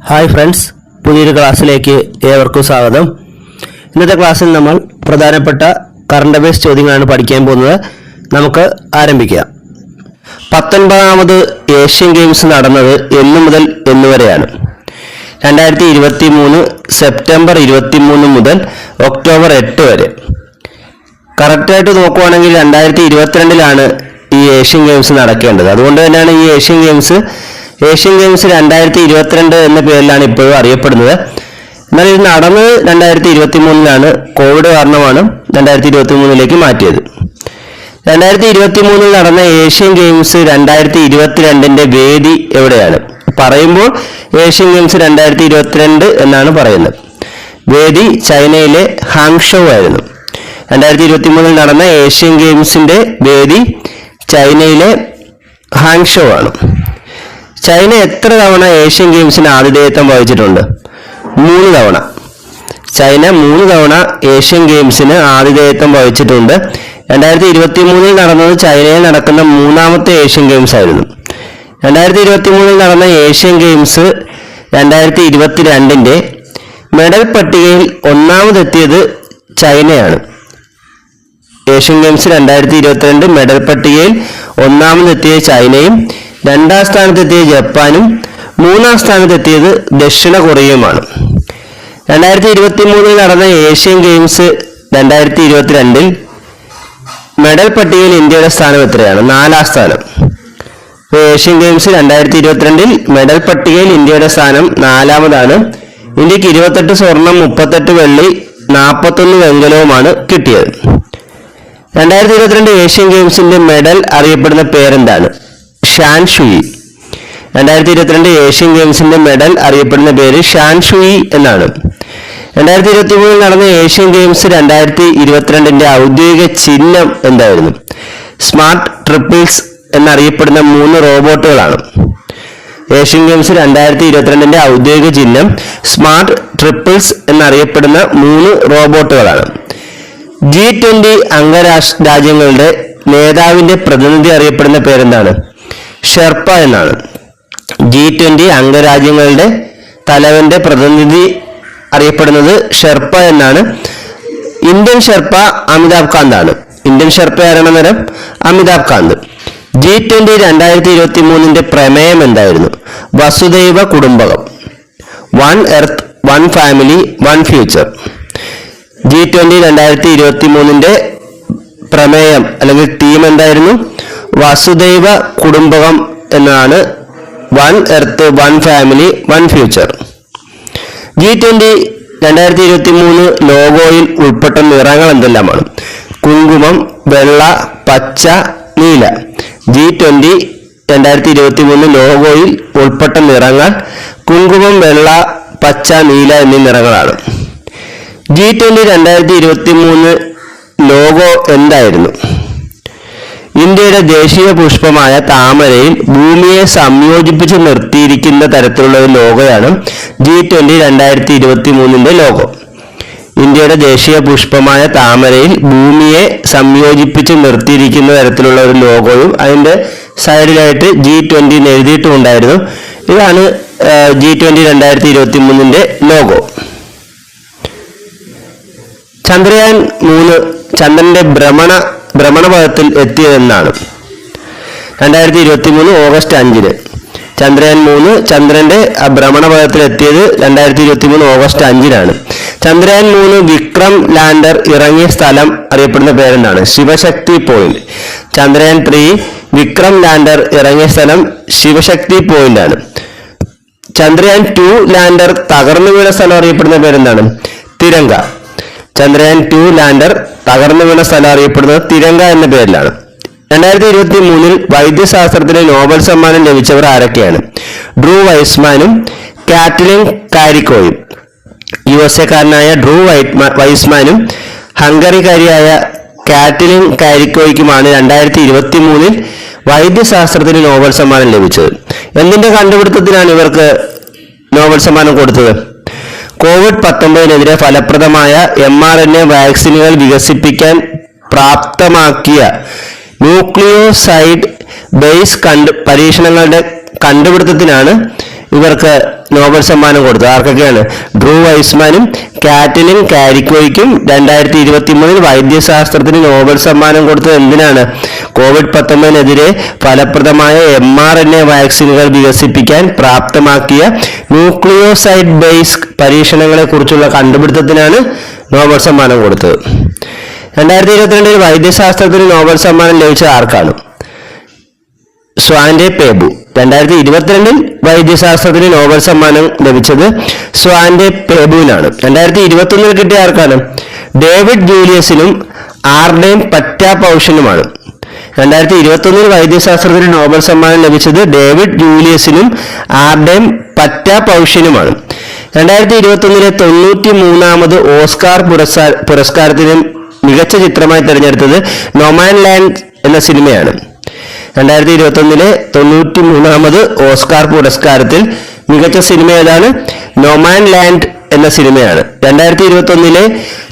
Hi friends, പുതിയൊരു ക്ലാസ്സിലേക്ക് ഏവർക്കും സ്വാഗതം. ഇന്നത്തെ ക്ലാസ്സിൽ നമ്മൾ പ്രധാനപ്പെട്ട കറണ്ട് അഫയേഴ്സ് ചോദ്യങ്ങളാണ് പഠിക്കാൻ പോകുന്നത്. നമുക്ക് ആരംഭിക്കാം. 19ാമത് ഏഷ്യൻ ഗെയിംസ് നടന്നത് എന്നു മുതൽ എന്നുവരെയാണ്? 2023 സെപ്റ്റംബർ 23 മുതൽ ഒക്ടോബർ 8 വരെ. കറക്റ്റായിട്ട് നോക്കുവാണെങ്കിൽ 2022 ഈ ഏഷ്യൻ ഗെയിംസ് നടക്കേണ്ടത്. അതുകൊണ്ട് തന്നെയാണ് ഈ ഏഷ്യൻ ഗെയിംസ് 2022 എന്ന പേരിലാണ് ഇപ്പോഴും അറിയപ്പെടുന്നത്. എന്നാൽ ഇത് നടന്നത് 2023 കോവിഡ് കാരണമാണ് 2023 മാറ്റിയത്. 2023 നടന്ന ഏഷ്യൻ ഗെയിംസ് 2022 വേദി എവിടെയാണ്? പറയുമ്പോൾ ഏഷ്യൻ ഗെയിംസ് 2022 എന്നാണ് പറയുന്നത്. വേദി ചൈനയിലെ ഹാങ്ഷോ ആയിരുന്നു. 2023 നടന്ന ഏഷ്യൻ ഗെയിംസിന്റെ വേദി ചൈനയിലെ ഹാങ്ഷോ ആണ്. ചൈന എത്ര തവണ ഏഷ്യൻ ഗെയിംസിന് ആതിഥേയത്വം വഹിച്ചിട്ടുണ്ട്? 3 തവണ. ചൈന 3 തവണ ഏഷ്യൻ ഗെയിംസിന് ആതിഥേയത്വം വഹിച്ചിട്ടുണ്ട്. 2023 നടന്നത് ചൈനയിൽ നടക്കുന്ന 3ാമത്തെ ഏഷ്യൻ ഗെയിംസ് ആയിരുന്നു. 2023 നടന്ന ഏഷ്യൻ ഗെയിംസ് 2022 മെഡൽ പട്ടികയിൽ ഒന്നാമതെത്തിയത് ചൈനയാണ്. ഏഷ്യൻ ഗെയിംസ് 2022 മെഡൽ പട്ടികയിൽ ഒന്നാമതെത്തിയ ചൈനയും 2ാം സ്ഥാനത്തെത്തിയ ജപ്പാനും 3ാം സ്ഥാനത്തെത്തിയത് ദക്ഷിണ കൊറിയയുമാണ്. 2023 നടന്ന ഏഷ്യൻ ഗെയിംസ് 2022 മെഡൽ പട്ടികയിൽ ഇന്ത്യയുടെ സ്ഥാനം എത്രയാണ്? 4ാം സ്ഥാനം. ഏഷ്യൻ ഗെയിംസ് 2022 മെഡൽ പട്ടികയിൽ ഇന്ത്യയുടെ സ്ഥാനം 4ാമതാണ്. ഇന്ത്യക്ക് 28 സ്വർണം, 38 വെള്ളി, 41 വെങ്കലവുമാണ് കിട്ടിയത്. 2022 ഏഷ്യൻ ഗെയിംസിന്റെ മെഡൽ അറിയപ്പെടുന്ന പേരെന്താണ്? ഷാൻ ഷുയി. 2022 ഏഷ്യൻ ഗെയിംസിന്റെ മെഡൽ അറിയപ്പെടുന്ന പേര് ഷാൻ ഷുയി എന്നാണ്. 2023 നടന്ന ഏഷ്യൻ ഗെയിംസ് 2022 ഔദ്യോഗിക ചിഹ്നം എന്തായിരുന്നു? സ്മാർട്ട് ട്രിപ്പിൾസ് എന്നറിയപ്പെടുന്ന 3 റോബോട്ടുകളാണ്. ഏഷ്യൻ ഗെയിംസ് 2022 ഔദ്യോഗിക ചിഹ്നം സ്മാർട്ട് ട്രിപ്പിൾസ് എന്നറിയപ്പെടുന്ന 3 റോബോട്ടുകളാണ്. G20 അംഗരാജ്യങ്ങളുടെ നേതാവിന്റെ പ്രതിനിധി അറിയപ്പെടുന്ന പേരെന്താണ്? ഷെർപ്പ എന്നാണ്. G20 അംഗരാജ്യങ്ങളുടെ തലവന്റെ പ്രതിനിധി അറിയപ്പെടുന്നത് ഷെർപ്പ എന്നാണ്. ഇന്ത്യൻ ഷെർപ്പ അമിതാഭ് കാന്ത് ആണ്. ഇന്ത്യൻ ഷെർപ്പ ആരാണ് നേരം? അമിതാഭ് കാന്ത്. G20 2023 പ്രമേയം എന്തായിരുന്നു? വസുദൈവ കുടുംബകം. 1 എർത്ത് 1 ഫാമിലി 1 ഫ്യൂച്ചർ. G20 2023 പ്രമേയം അല്ലെങ്കിൽ തീം എന്തായിരുന്നു? വസുദൈവ കുടുംബകം എന്നാണ്. 1 എർത്ത് 1 ഫാമിലി 1 ഫ്യൂച്ചർ. G20 2023 ലോഗോയിൽ ഉൾപ്പെട്ട നിറങ്ങൾ എന്തെല്ലാമാണ്? കുങ്കുമം, വെള്ള, പച്ച, നീല. G20 2023 ലോഗോയിൽ ഉൾപ്പെട്ട നിറങ്ങൾ കുങ്കുമം, വെള്ള, പച്ച, നീല എന്നീ നിറങ്ങളാണ്. G20 2023 ലോഗോ എന്തായിരുന്നു? ഇന്ത്യയുടെ ദേശീയ പുഷ്പമായ താമരയിൽ ഭൂമിയെ സംയോജിപ്പിച്ച് നിർത്തിയിരിക്കുന്ന തരത്തിലുള്ള ഒരു ലോഗോയാണ് G20 2023 ലോഗോ. ഇന്ത്യയുടെ ദേശീയ പുഷ്പമായ താമരയിൽ ഭൂമിയെ സംയോജിപ്പിച്ച് നിർത്തിയിരിക്കുന്ന തരത്തിലുള്ള ഒരു ലോഗോയും അതിന്റെ സൈഡിലായിട്ട് G20 എഴുതിയിട്ടുണ്ടായിരുന്നു. ഇതാണ് G20 2023 ലോഗോ. ചന്ദ്രയാൻ 3 ചന്ദ്രന്റെ ഭ്രമണപഥത്തിൽ എത്തിയതെന്നാണ്? 2023 ഓഗസ്റ്റ് 5. ചന്ദ്രയാൻ 3 ചന്ദ്രന്റെ ഭ്രമണപഥത്തിൽ എത്തിയത് 2023 ഓഗസ്റ്റ് 5 ചന്ദ്രയാൻ 3 വിക്രം ലാൻഡർ ഇറങ്ങിയ സ്ഥലം അറിയപ്പെടുന്ന പേരെന്താണ്? ശിവശക്തി പോയിന്റ്. ചന്ദ്രയാൻ 3 വിക്രം ലാൻഡർ ഇറങ്ങിയ സ്ഥലം ശിവശക്തി പോയിന്റ് ആണ്. ചന്ദ്രയാൻ 2 ലാൻഡർ തകർന്നു വീണ സ്ഥലം അറിയപ്പെടുന്ന പേരെന്താണ്? തിരങ്ക. ചന്ദ്രയാൻ 2 ലാൻഡർ തകർന്നു വീണ സ്ഥലം അറിയപ്പെടുന്നത് തിരങ്ക എന്ന പേരിലാണ്. 2023 വൈദ്യശാസ്ത്രത്തിന് നോബൽ സമ്മാനം ലഭിച്ചവർ ആരൊക്കെയാണ്? ഡ്രൂ വൈസ്മാനും കാറ്റ്ലിൻ കാരിക്കോയും. USA-കാരനായ ഡ്രൂ വൈസ്മാനും ഹംഗറിക്കാരിയായ കാറ്റ്ലിൻ കാരിക്കോയ്ക്കുമാണ് 2023 വൈദ്യശാസ്ത്രത്തിന് നോബൽ സമ്മാനം ലഭിച്ചത്. എന്തിന്റെ കണ്ടുപിടുത്തത്തിനാണ് ഇവർക്ക് നോബൽ സമ്മാനം കൊടുത്തത്? COVID-19 ഫലപ്രദമായ mRNA വാക്സിനുകൾ വികസിപ്പിക്കാൻ പ്രാപ്തമാക്കിയ ന്യൂക്ലിയോസൈഡ് ബേസ് പരീക്ഷണങ്ങളുടെ കണ്ടുപിടുത്തത്തിനാണ് ഇവർക്ക് നോബൽ സമ്മാനം കൊടുത്തത്. ആർക്കൊക്കെയാണ്? ഡ്രൂ വൈസ്മാനും കാറ്റലിൻ കാരിക്കോയ്ക്കും 2023 വൈദ്യശാസ്ത്രത്തിന് നോബൽ സമ്മാനം കൊടുത്തത് എന്തിനാണ്? COVID-19 ഫലപ്രദമായ mRNA വാക്സിനുകൾ വികസിപ്പിക്കാൻ പ്രാപ്തമാക്കിയ ന്യൂക്ലിയോസൈഡ് ബേസ് പരീക്ഷണങ്ങളെ കുറിച്ചുള്ള കണ്ടുപിടുത്തത്തിനാണ് നോബൽ സമ്മാനം കൊടുത്തത്. 2022 വൈദ്യശാസ്ത്രത്തിന് നോബൽ സമ്മാനം ലഭിച്ചത് ആർക്കാണ്? സ്വാൻഡെ പേബു. 2022 വൈദ്യശാസ്ത്രത്തിന് നോബൽ സമ്മാനം ലഭിച്ചത് സ്വാൻഡെ പേബുവിനാണ്. 2021 കിട്ടിയ ആർക്കാണ്? ഡേവിഡ് ജൂലിയസിനും ആർഡേം പറ്റാപൌഷിനുമാണ്. 2021 വൈദ്യശാസ്ത്രത്തിന് നോബൽ സമ്മാനം ലഭിച്ചത് ഡേവിഡ് ജൂലിയസിനും ആർഡേം പറ്റാപൌഷിനുമാണ്. 2021 93ാമത് ഓസ്കാർ പുരസ്കാരത്തിന് മികച്ച ചിത്രമായി തിരഞ്ഞെടുത്തത് നോമാൻലാൻഡ് എന്ന സിനിമയാണ്. 2021 93ാമത് ഓസ്കാർ പുരസ്കാരത്തിൽ മികച്ച സിനിമ ഏതാണ്? നോമാൻലാൻഡ് എന്ന സിനിമയാണ്. 2021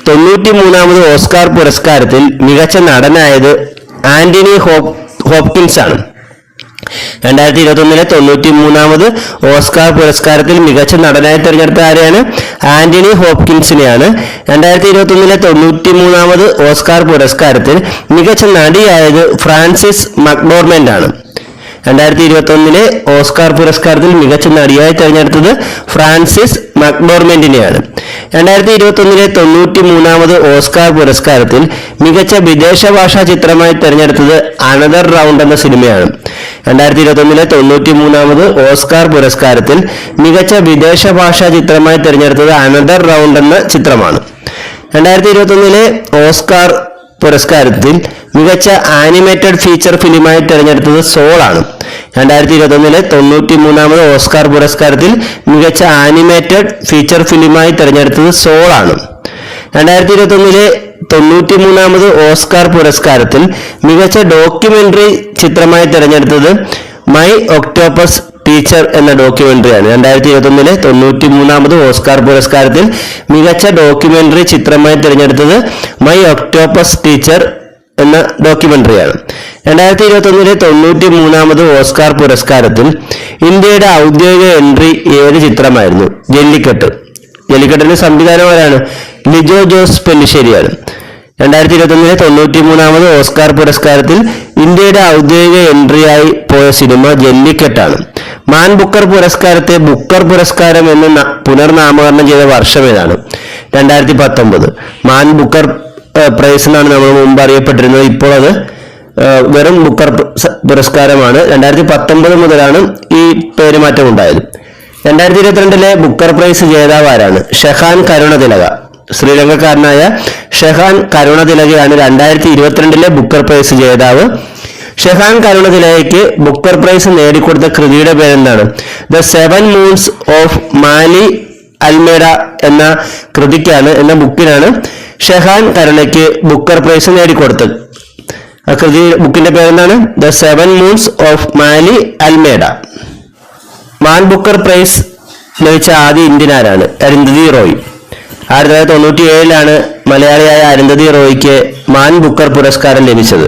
93ാമത് ഓസ്കാർ പുരസ്കാരത്തിൽ മികച്ച നടനായത് ആന്റണി ഹോപ്കിൻസ് ആണ്. 2021 93ാമത് ഓസ്കാർ പുരസ്കാരത്തിൽ മികച്ച നടനായി തിരഞ്ഞെടുത്ത ആരെയാണ്? ആന്റണി ഹോപ്കിൻസിനെയാണ്. 2021 93ാമത് ഓസ്കാർ പുരസ്കാരത്തിൽ മികച്ച നടിയായത് ഫ്രാൻസിസ് മക്ഡോർമെന്റ് ആണ്. 2021 ഓസ്കാർ പുരസ്കാരത്തിൽ മികച്ച നടിയായി തിരഞ്ഞെടുത്തത് ഫ്രാൻസിസ് മക്ഡോർമെന്റിനെയാണ്. 2021 93ാമത് ഓസ്കാർ പുരസ്കാരത്തിൽ മികച്ച വിദേശ ഭാഷാ ചിത്രമായി തിരഞ്ഞെടുത്തത് അനദർ റൗണ്ട് എന്ന സിനിമയാണ്. 2021 93ാമത് ഓസ്കാർ പുരസ്കാരത്തിൽ മികച്ച വിദേശ ഭാഷാ ചിത്രമായി തിരഞ്ഞെടുത്തത് അനദർ റൗണ്ട് എന്ന ചിത്രമാണ്. 2021 ഓസ്കാർ പുരസ്കാരത്തിൽ മികച്ച ആനിമേറ്റഡ് ഫീച്ചർ ഫിലിമായി തിരഞ്ഞെടുത്തത് സോൾ ആണ്. 2021 93ാമത് ഓസ്കാർ പുരസ്കാരത്തിൽ മികച്ച ആനിമേറ്റഡ് ഫീച്ചർ ഫിലിമായി തിരഞ്ഞെടുത്തത് സോൾ ആണ്. 2021 93ാമത് ഓസ്കാർ പുരസ്കാരത്തിൽ മികച്ച ഡോക്യുമെന്ററി ചിത്രമായി തിരഞ്ഞെടുത്തത് മൈ ഒക്ടോപ്പസ് ടീച്ചർ എന്ന ഡോക്യുമെന്ററിയാണ്. 2021 93ാമത് ഓസ്കാർ പുരസ്കാരത്തിൽ മികച്ച ഡോക്യുമെന്ററി ചിത്രമായി തിരഞ്ഞെടുത്തത് മൈ ഒക്ടോപ്പസ് ടീച്ചർ എന്ന ഡോക്യുമെന്ററിയാണ്. 2021 93ാമത് ഓസ്കാർ പുരസ്കാരത്തിൽ ഇന്ത്യയുടെ ഔദ്യോഗിക എൻട്രി ഏത് ചിത്രമായിരുന്നു? ജല്ലിക്കെട്ട്. ജല്ലിക്കെട്ടിന്റെ സംവിധാനം ആരാണ്? ലിജോ ജോസ് പെല്ലിശ്ശേരിയാണ്. 2021 93ാമത് ഓസ്കാർ പുരസ്കാരത്തിൽ ഇന്ത്യയുടെ ഔദ്യോഗിക എൻട്രിയായി പോയ സിനിമ ജല്ലിക്കെട്ടാണ്. മാൻ ബുക്കർ പുരസ്കാരത്തെ ബുക്കർ പുരസ്കാരം എന്ന് പുനർനാമകരണം ചെയ്ത വർഷം ഏതാണ്? 2019. മാൻ ബുക്കർ പ്രൈസ് എന്നാണ് നമ്മൾ മുമ്പ് അറിയപ്പെട്ടിരുന്നത്. ഇപ്പോൾ അത് വെറും ബുക്കർ പുരസ്കാരമാണ്. 2019 മുതലാണ് ഈ പേരുമാറ്റം ഉണ്ടായത്. 2022 ബുക്കർ പ്രൈസ് ജേതാവ് ആരാണ്? ഷെഹാൻ കരുണതിലക. ശ്രീലങ്കക്കാരനായ ഷെഹാൻ കരുണതിലകയാണ് 2022 ബുക്കർ പ്രൈസ് ജേതാവ്. ഷെഹാൻ കരുണതിലകയ്ക്ക് ബുക്കർ പ്രൈസ് നേടിക്കൊടുത്ത കൃതിയുടെ പേരെന്താണ്? The 7 moons of Maali Almeida എന്ന എന്ന ബുക്കിനാണ് ഷെഹാൻ കരുണയ്ക്ക് ബുക്കർ പ്രൈസ് നേടിക്കൊടുത്തത്. ആ ബുക്കിന്റെ പേരെന്താണ്? The 7 moons of Maali Almeida. Man Booker Prize ലഭിച്ച ആദ്യ ഇന്ത്യൻ ആരാണ്? അരുന്ധതി റോയ്. 1997 മലയാളിയായ അരുന്ധതി റോയ്ക്ക് മാൻ ബുക്കർ പുരസ്കാരം ലഭിച്ചത്.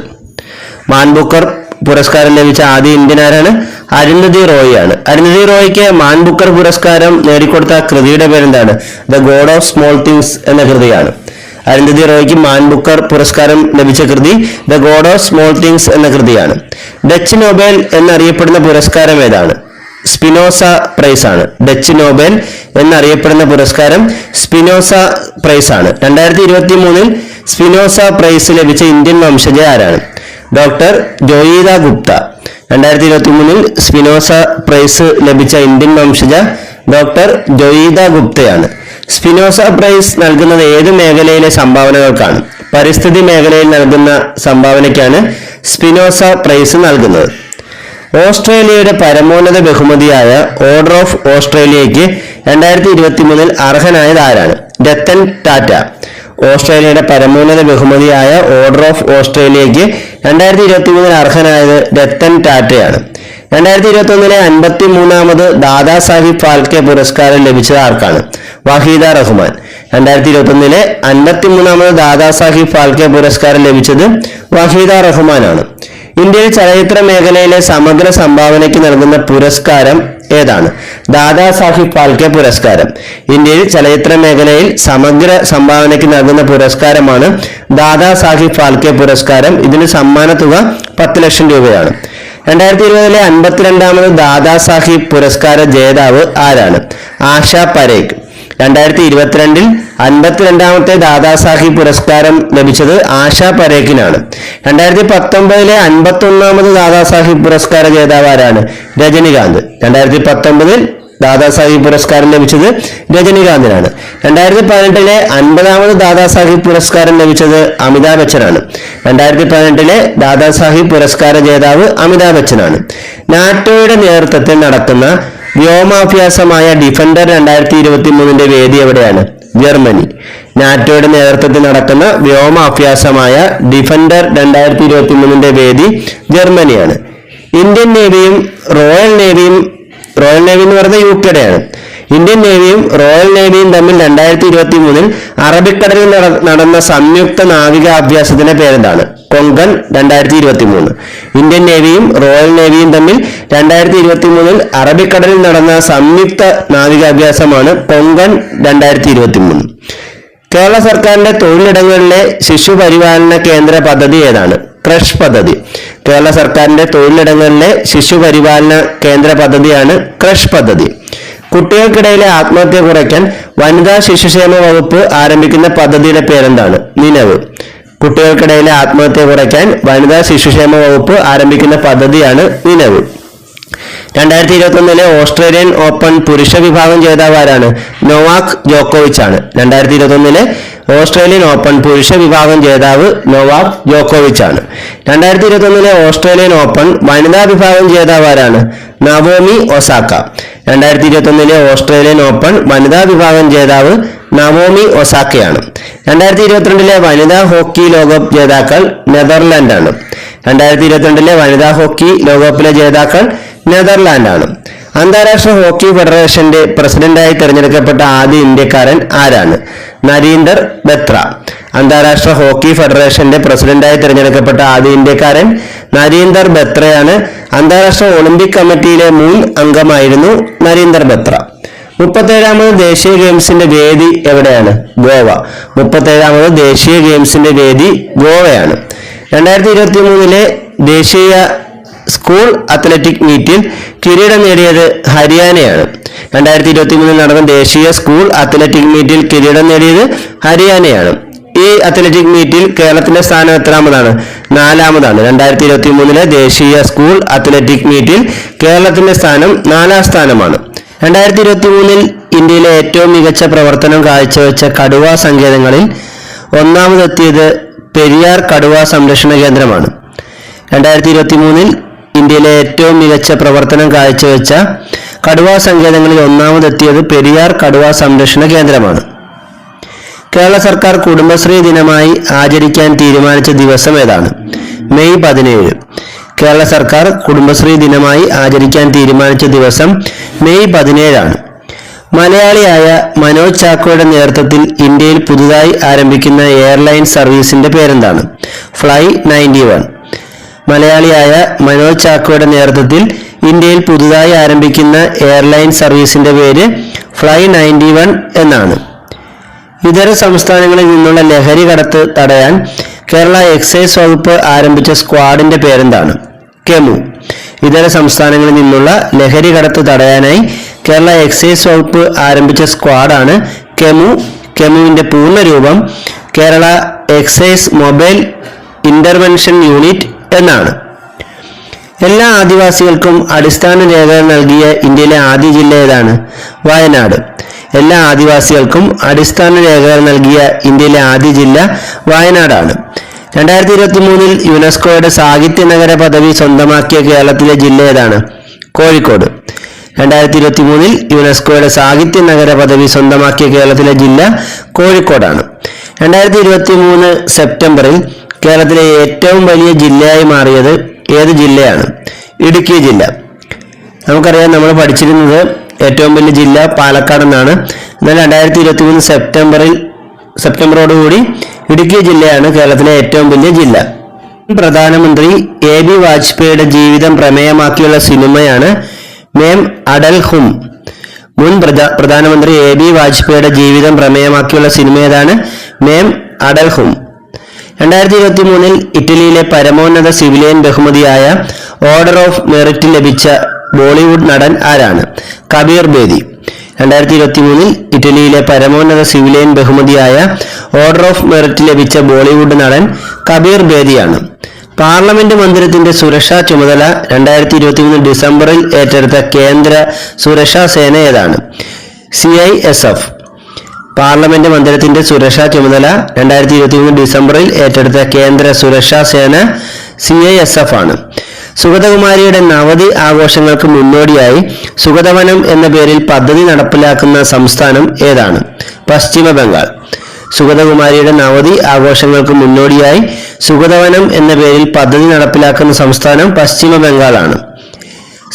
മാൻ ബുക്കർ പുരസ്കാരം ലഭിച്ച ആദ്യ ഇന്ത്യൻ ആരാണ്? അരുന്ധതി റോയ് ആണ്. അരുന്ധതി റോയ്ക്ക് മാൻ ബുക്കർ പുരസ്കാരം നേടിക്കൊടുത്ത കൃതിയുടെ പേരെന്താണ്? The God of Small Things എന്ന കൃതിയാണ്. അരുന്ധതി റോയ്ക്ക് മാൻ ബുക്കർ പുരസ്കാരം ലഭിച്ച കൃതി the God of Small Things എന്ന കൃതിയാണ്. ഡച്ച് നൊബേൽ എന്നറിയപ്പെടുന്ന പുരസ്കാരം ഏതാണ്? സ്പിനോസ പ്രൈസ് ആണ്. ഡച്ച് നൊബേൽ എന്നറിയപ്പെടുന്ന പുരസ്കാരം സ്പിനോസ പ്രൈസ് ആണ്. 2023 സ്പിനോസ പ്രൈസ് ലഭിച്ച ഇന്ത്യൻ വംശജ ആരാണ്? Doctor Joyeeta Gupta. 2023 Spinoza Prize ലഭിച്ച ഇന്ത്യൻ വംശജ ഡോക്ടർ ജോയിത ഗുപ്തയാണ്. സ്പിനോസ പ്രൈസ് നൽകുന്നത് ഏത് മേഖലയിലെ സംഭാവനകൾക്കാണ്? പരിസ്ഥിതി മേഖലയിൽ നൽകുന്ന സംഭാവനയ്ക്കാണ് സ്പിനോസ പ്രൈസ് നൽകുന്നത്. ഓസ്ട്രേലിയയുടെ പരമോന്നത ബഹുമതിയായ ഓർഡർ ഓഫ് ഓസ്ട്രേലിയയ്ക്ക് 2023 അർഹനായത് ആരാണ്? രത്തൻ ടാറ്റ. ഓസ്ട്രേലിയയുടെ പരമോന്നത ബഹുമതിയായ ഓർഡർ ഓഫ് ഓസ്ട്രേലിയയ്ക്ക് 2023 അർഹനായത് രത്തൻ ടാറ്റയാണ്. 2021 53ാമത് ദാദാ സാഹിബ് ഫാൽക്കെ പുരസ്കാരം ലഭിച്ചത് ആർക്കാണ്? വഹീദ റഹ്മാൻ. 2021 53ാമത് ദാദാ സാഹിബ് ഫാൽക്കെ പുരസ്കാരം ലഭിച്ചത് വഹീദ റഹ്മാനാണ്. ഇന്ത്യയിൽ ചലച്ചിത്ര മേഖലയിലെ സമഗ്ര സംഭാവനയ്ക്ക് നൽകുന്ന പുരസ്കാരം ഏതാണ്? ദാദാ സാഹിബ് ഫാൽക്കെ പുരസ്കാരം. ഇന്ത്യയിൽ ചലച്ചിത്ര മേഖലയിൽ സമഗ്ര സംഭാവനയ്ക്ക് നൽകുന്ന പുരസ്കാരമാണ് ദാദാ സാഹിബ് ഫാൽക്കെ പുരസ്കാരം. ഇതിന് സമ്മാന തുക 10 ലക്ഷം രൂപയാണ്. 2020 52ാമത് ദാദാ സാഹിബ് പുരസ്കാര ജേതാവ് ആരാണ്? ആശ പരേഖ്. 2022 52ാമത്തെ ദാദാ സാഹിബ് പുരസ്കാരം ലഭിച്ചത് ആശ പരേഖിനാണ്. 2019 51ാമത് ദാദാ സാഹിബ് പുരസ്കാര ജേതാവ് ആരാണ്? രജനികാന്ത്. 2019 ദാദാ സാഹിബ് പുരസ്കാരം ലഭിച്ചത് രജനികാന്തിനാണ്. 2018 50ാമത് ദാദാ സാഹിബ് പുരസ്കാരം ലഭിച്ചത് അമിതാഭ് ബച്ചനാണ്. 2018 ദാദാ സാഹിബ് പുരസ്കാര ജേതാവ് അമിതാഭ് ബച്ചനാണ്. നാറ്റോയുടെ നേതൃത്വത്തിൽ നടക്കുന്ന വ്യോമാഭ്യാസമായ ഡിഫൻഡർ 2023 വേദി എവിടെയാണ്? ജർമ്മനി. നാറ്റോയുടെ നേതൃത്വത്തിൽ നടക്കുന്ന വ്യോമാഭ്യാസമായ ഡിഫൻഡർ 2023 വേദി ജർമ്മനിയാണ്. ഇന്ത്യൻ നേവിയും റോയൽ നേവി എന്ന് പറയുന്നത് യുകെയുടെയാണ്. ഇന്ത്യൻ നേവിയും റോയൽ നേവിയും തമ്മിൽ 2023 അറബിക്കടലിൽ നടന്ന സംയുക്ത നാവികാഭ്യാസത്തിന്റെ പേരെന്താണ്? കൊങ്കൺ 2023. ഇന്ത്യൻ നേവിയും റോയൽ നേവിയും തമ്മിൽ 2023 അറബിക്കടലിൽ നടന്ന സംയുക്ത നാവികാഭ്യാസമാണ് കൊങ്കൺ 2023. കേരള സർക്കാരിന്റെ തൊഴിലിടങ്ങളിലെ ശിശു പരിപാലന കേന്ദ്ര പദ്ധതി ഏതാണ്? ക്രഷ് പദ്ധതി. കേരള സർക്കാരിന്റെ തൊഴിലിടങ്ങളിലെ ശിശു പരിപാലന കേന്ദ്ര പദ്ധതിയാണ് ക്രഷ് പദ്ധതി. കുട്ടികൾക്കിടയിലെ ആത്മഹത്യ കുറയ്ക്കാൻ വനിതാ ശിശുക്ഷേമ വകുപ്പ് ആരംഭിക്കുന്ന പദ്ധതിയുടെ പേരെന്താണ്? നിലവ്. കുട്ടികൾക്കിടയിലെ ആത്മഹത്യ കുറയ്ക്കാൻ വനിതാ ശിശുക്ഷേമ വകുപ്പ് ആരംഭിക്കുന്ന പദ്ധതിയാണ് നിലവ്. 2021 ഓസ്ട്രേലിയൻ ഓപ്പൺ പുരുഷ വിഭാഗം ജേതാവ് ആരാണ്? നൊവാക് ജോക്കോവിച്ച് ആണ്. 2021 ഓസ്ട്രേലിയൻ ഓപ്പൺ പുരുഷ വിഭാഗം ജേതാവ് നൊവാക് ജോക്കോവിച്ച് ആണ്. 2021 ഓസ്ട്രേലിയൻ ഓപ്പൺ വനിതാ വിഭാഗം ജേതാവ് ആരാണ്? Naomi Osaka. 2021 ഓസ്ട്രേലിയൻ ഓപ്പൺ വനിതാ വിഭാഗം ജേതാവ് നവോമി ഒസാക്കയാണ്. 2022 വനിതാ ഹോക്കി ലോകകപ്പ് ജേതാക്കൾ നെതർലാൻഡാണ്. 2022 വനിതാ ഹോക്കി ലോകകപ്പിലെ ജേതാക്കൾ നെതർലാൻഡാണ്. അന്താരാഷ്ട്ര ഹോക്കി ഫെഡറേഷന്റെ പ്രസിഡന്റായി തെരഞ്ഞെടുക്കപ്പെട്ട ആദ്യ ഇന്ത്യക്കാരൻ ആരാണ്? നരീന്ദർ ബത്ര. അന്താരാഷ്ട്ര ഹോക്കി ഫെഡറേഷന്റെ പ്രസിഡന്റായി തെരഞ്ഞെടുക്കപ്പെട്ട ആദ്യ ഇന്ത്യക്കാരൻ നരീന്ദർ ബത്രയാണ്. അന്താരാഷ്ട്ര ഒളിമ്പിക് കമ്മിറ്റിയിലെ മുൻ അംഗമായിരുന്നു നരീന്ദർ ബത്ര. 37ാമത് ദേശീയ ഗെയിംസിന്റെ വേദി എവിടെയാണ്? ഗോവ. 37ാമത് ദേശീയ ഗെയിംസിന്റെ വേദി ഗോവയാണ്. 2023 ദേശീയ സ്കൂൾ അത്ലറ്റിക് മീറ്റിൽ കിരീടം നേടിയത് ഹരിയാനയാണ്. 2023 നടന്ന ദേശീയ സ്കൂൾ അത്ലറ്റിക് മീറ്റിൽ കിരീടം നേടിയത് ഹരിയാനയാണ്. ഈ അത്ലറ്റിക് മീറ്റിൽ കേരളത്തിന്റെ സ്ഥാനം എത്രാമതാണ്? 4ാമതാണ്. 2023 ദേശീയ സ്കൂൾ അത്ലറ്റിക് മീറ്റിൽ കേരളത്തിന്റെ സ്ഥാനം 4ാം സ്ഥാനമാണ്. 2023 ഇന്ത്യയിലെ ഏറ്റവും മികച്ച പ്രവർത്തനം കാഴ്ചവെച്ച കടുവാ സങ്കേതങ്ങളിൽ ഒന്നാമതെത്തിയത് പെരിയാർ കടുവാ സംരക്ഷണ കേന്ദ്രമാണ്. 2023 ഇന്ത്യയിലെ ഏറ്റവും മികച്ച പ്രവർത്തനം കാഴ്ചവെച്ച കടുവാ സങ്കേതങ്ങളിൽ ഒന്നാമതെത്തിയത് പെരിയാർ കടുവാ സംരക്ഷണ കേന്ദ്രമാണ്. കേരള സർക്കാർ കുടുംബശ്രീ ദിനമായി ആചരിക്കാൻ തീരുമാനിച്ച ദിവസം ഏതാണ്? മെയ് 17. കേരള സർക്കാർ കുടുംബശ്രീ ദിനമായി ആചരിക്കാൻ തീരുമാനിച്ച ദിവസം മെയ് 17 മലയാളിയായ മനോജ് ചാക്കോയുടെ നേതൃത്വത്തിൽ ഇന്ത്യയിൽ പുതുതായി ആരംഭിക്കുന്ന എയർലൈൻ സർവീസിന്റെ പേരെന്താണ്? ഫ്ലൈ 91. മലയാളിയായ മനോജ് ചാക്കോയുടെ നേതൃത്വത്തിൽ ഇന്ത്യയിൽ പുതുതായി ആരംഭിക്കുന്ന എയർലൈൻ സർവീസിന്റെ പേര് ഫ്ലൈ 91 എന്നാണ്. ഇതര സംസ്ഥാനങ്ങളിൽ നിന്നുള്ള ലഹരി കടത്ത് തടയാൻ കേരള എക്സൈസ് വകുപ്പ് ആരംഭിച്ച സ്ക്വാഡിന്റെ പേരെന്താണ്? കെമു. ഇതര സംസ്ഥാനങ്ങളിൽ നിന്നുള്ള ലഹരി കടത്ത് തടയാനായി കേരള എക്സൈസ് വകുപ്പ് ആരംഭിച്ച സ്ക്വാഡാണ് കെമു. കെമുവിന്റെ പൂർണ്ണരൂപം Kerala excise mobile intervention unit എന്നാണ്. എല്ലാ ആദിവാസികൾക്കും അടിസ്ഥാന രേഖകൾ നൽകിയ ഇന്ത്യയിലെ ആദ്യ ജില്ല ഏതാണ്? വയനാട്. എല്ലാ ആദിവാസികൾക്കും അടിസ്ഥാന രേഖകൾ നൽകിയ ഇന്ത്യയിലെ ആദ്യ ജില്ല വയനാടാണ്. 2023 യുനെസ്കോയുടെ സാഹിത്യ നഗര പദവി സ്വന്തമാക്കിയ കേരളത്തിലെ ജില്ല ഏതാണ്? കോഴിക്കോട്. 2023 യുനെസ്കോയുടെ സാഹിത്യ നഗര പദവി സ്വന്തമാക്കിയ കേരളത്തിലെ ജില്ല കോഴിക്കോടാണ്. 2023 സെപ്റ്റംബറിൽ കേരളത്തിലെ ഏറ്റവും വലിയ ജില്ലയായി മാറിയത് ഏത് ജില്ലയാണ്? ഇടുക്കി ജില്ല. നമുക്കറിയാം, നമ്മൾ പഠിച്ചിരുന്നത് ഏറ്റവും വലിയ ജില്ല പാലക്കാട് എന്നാണ്. എന്നാൽ 2023 സെപ്റ്റംബറോടുകൂടി ഇടുക്കി ജില്ലയാണ് കേരളത്തിലെ ഏറ്റവും വലിയ ജില്ല. പ്രധാനമന്ത്രി AB വാജ്പേയിയുടെ ജീവിതം പ്രമേയമാക്കിയുള്ള സിനിമയാണ് മേം അടൽ ഹും. മുൻ പ്രധാനമന്ത്രി AB വാജ്പേയിയുടെ ജീവിതം പ്രമേയമാക്കിയുള്ള സിനിമ ഏതാണ്? മേം അടൽ ഹും. 2023 ഇറ്റലിയിലെ പരമോന്നത സിവിലിയൻ ബഹുമതിയായ ഓർഡർ ഓഫ് മെറിറ്റ് ലഭിച്ച ബോളിവുഡ് നടൻ ആരാണ്? കബീർ ബേദി. 2023 ഇറ്റലിയിലെ പരമോന്നത സിവിലിയൻ ബഹുമതിയായ ഓർഡർ ഓഫ് മെറിറ്റ് ലഭിച്ച ബോളിവുഡ് നടൻ കബീർ ബേദിയാണ്. പാർലമെന്റ് മന്ദിരത്തിന്റെ സുരക്ഷാ ചുമതല 2023 ഡിസംബറിൽ ഏറ്റെടുത്ത കേന്ദ്ര സുരക്ഷാ സേന ഏതാണ്? CISF. പാർലമെന്റ് മന്ദിരത്തിന്റെ സുരക്ഷാ ചുമതല 2023 ഡിസംബറിൽ ഏറ്റെടുത്ത കേന്ദ്ര സുരക്ഷാ സേന CISF ആണ്. സുഗതകുമാരിയുടെ നവതി ആഘോഷങ്ങൾക്ക് മുന്നോടിയായി സുഗതവനം എന്ന പേരിൽ പദ്ധതി നടപ്പിലാക്കുന്ന സംസ്ഥാനം ഏതാണ്? പശ്ചിമ ബംഗാൾ. സുഗതകുമാരിയുടെ നവതി ആഘോഷങ്ങൾക്ക് മുന്നോടിയായി സുഗതവനം എന്ന പേരിൽ പദ്ധതി നടപ്പിലാക്കുന്ന സംസ്ഥാനം പശ്ചിമ ബംഗാളാണ്.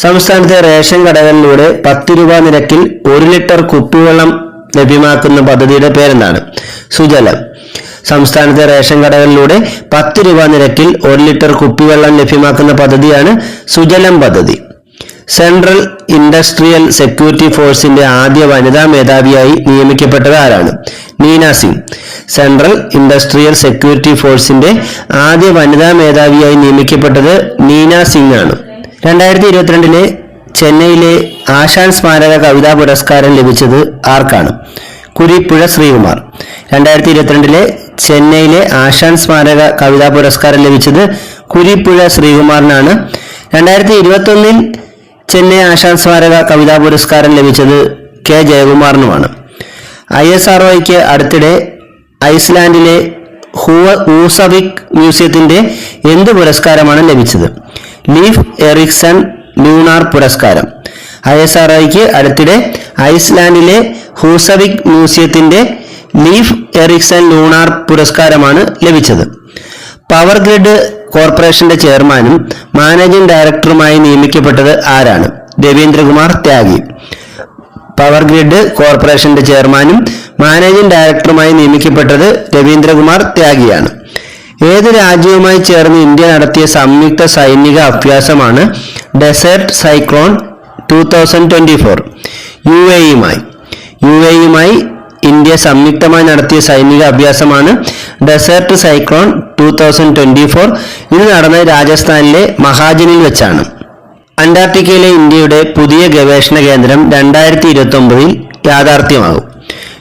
സംസ്ഥാനത്തെ റേഷൻ കടകളിലൂടെ 10 രൂപ നിരക്കിൽ 1 ലിറ്റർ കുപ്പിവെള്ളം ലഭ്യമാക്കുന്ന പദ്ധതിയുടെ പേരെന്താണ്? സുജലം. സംസ്ഥാനത്തെ റേഷൻ കടകളിലൂടെ 10 രൂപ നിരക്കിൽ 1 ലിറ്റർ കുപ്പിവെള്ളം ലഭ്യമാക്കുന്ന പദ്ധതിയാണ് സുജലം പദ്ധതി. സെൻട്രൽ ഇൻഡസ്ട്രിയൽ സെക്യൂരിറ്റി ഫോഴ്സിന്റെ ആദ്യ വനിതാ മേധാവിയായി നിയമിക്കപ്പെട്ടത് ആരാണ്? Neena Singh. Central industrial security ഫോഴ്സിന്റെ ആദ്യ വനിതാ മേധാവിയായി നിയമിക്കപ്പെട്ടത് നീന സിംഗ് ആണ്. 2022 ചെന്നൈയിലെ ആശാൻ സ്മാരക കവിതാ പുരസ്കാരം ലഭിച്ചത് ആർക്കാണ്? കുരിപ്പുഴ ശ്രീകുമാർ. 2022 ചെന്നൈയിലെ ആശാൻ സ്മാരക കവിതാ പുരസ്കാരം ലഭിച്ചത് കുരിപ്പുഴ ശ്രീകുമാറിനാണ്. 2021 ചെന്നൈ ആശാൻ സ്മാരക കവിതാ പുരസ്കാരം ലഭിച്ചത് K ജയകുമാറിനുമാണ്. ISROയ്ക്ക് അടുത്തിടെ ഐസ്ലാൻഡിലെ ഹൂസവിക് മ്യൂസിയത്തിന്റെ എന്ത് പുരസ്കാരമാണ് ലഭിച്ചത്? ലീഫ് എറിക്സൺ ലൂണാർ പുരസ്കാരം. ISROയ്ക്ക് അടുത്തിടെ ഐസ്ലാൻഡിലെ ഹൂസവിക് മ്യൂസിയത്തിന്റെ ലീഫ് എറിക്സൺ ലൂണാർ പുരസ്കാരമാണ് ലഭിച്ചത്. പവർ ഗ്രിഡ് കോർപ്പറേഷന്റെ ചെയർമാനും മാനേജിംഗ് ഡയറക്ടറുമായി നിയമിക്കപ്പെട്ടത് ആരാണ്? രവീന്ദ്രകുമാർ ത്യാഗി. പവർ ഗ്രിഡ് കോർപ്പറേഷന്റെ ചെയർമാനും മാനേജിംഗ് ഡയറക്ടറുമായി നിയമിക്കപ്പെട്ടത് രവീന്ദ്രകുമാർ ത്യാഗിയാണ്. ഏത് രാജ്യവുമായി ചേർന്ന് ഇന്ത്യ നടത്തിയ സംയുക്ത സൈനിക അഭ്യാസമാണ് ഡെസേർട്ട് സൈക്ലോൺ 2024? UAEയുമായി ഇന്ത്യ സംയുക്തമായി നടത്തിയ സൈനിക അഭ്യാസമാണ് ഡെസേർട്ട് സൈക്ലോൺ 2024. ഇത് നടന്നത് രാജസ്ഥാനിലെ മഹാജനിൽ വെച്ചാണ്. അന്റാർട്ടിക്കയിലെ ഇന്ത്യയുടെ പുതിയ ഗവേഷണ കേന്ദ്രം 2029 യാഥാർത്ഥ്യമാകും.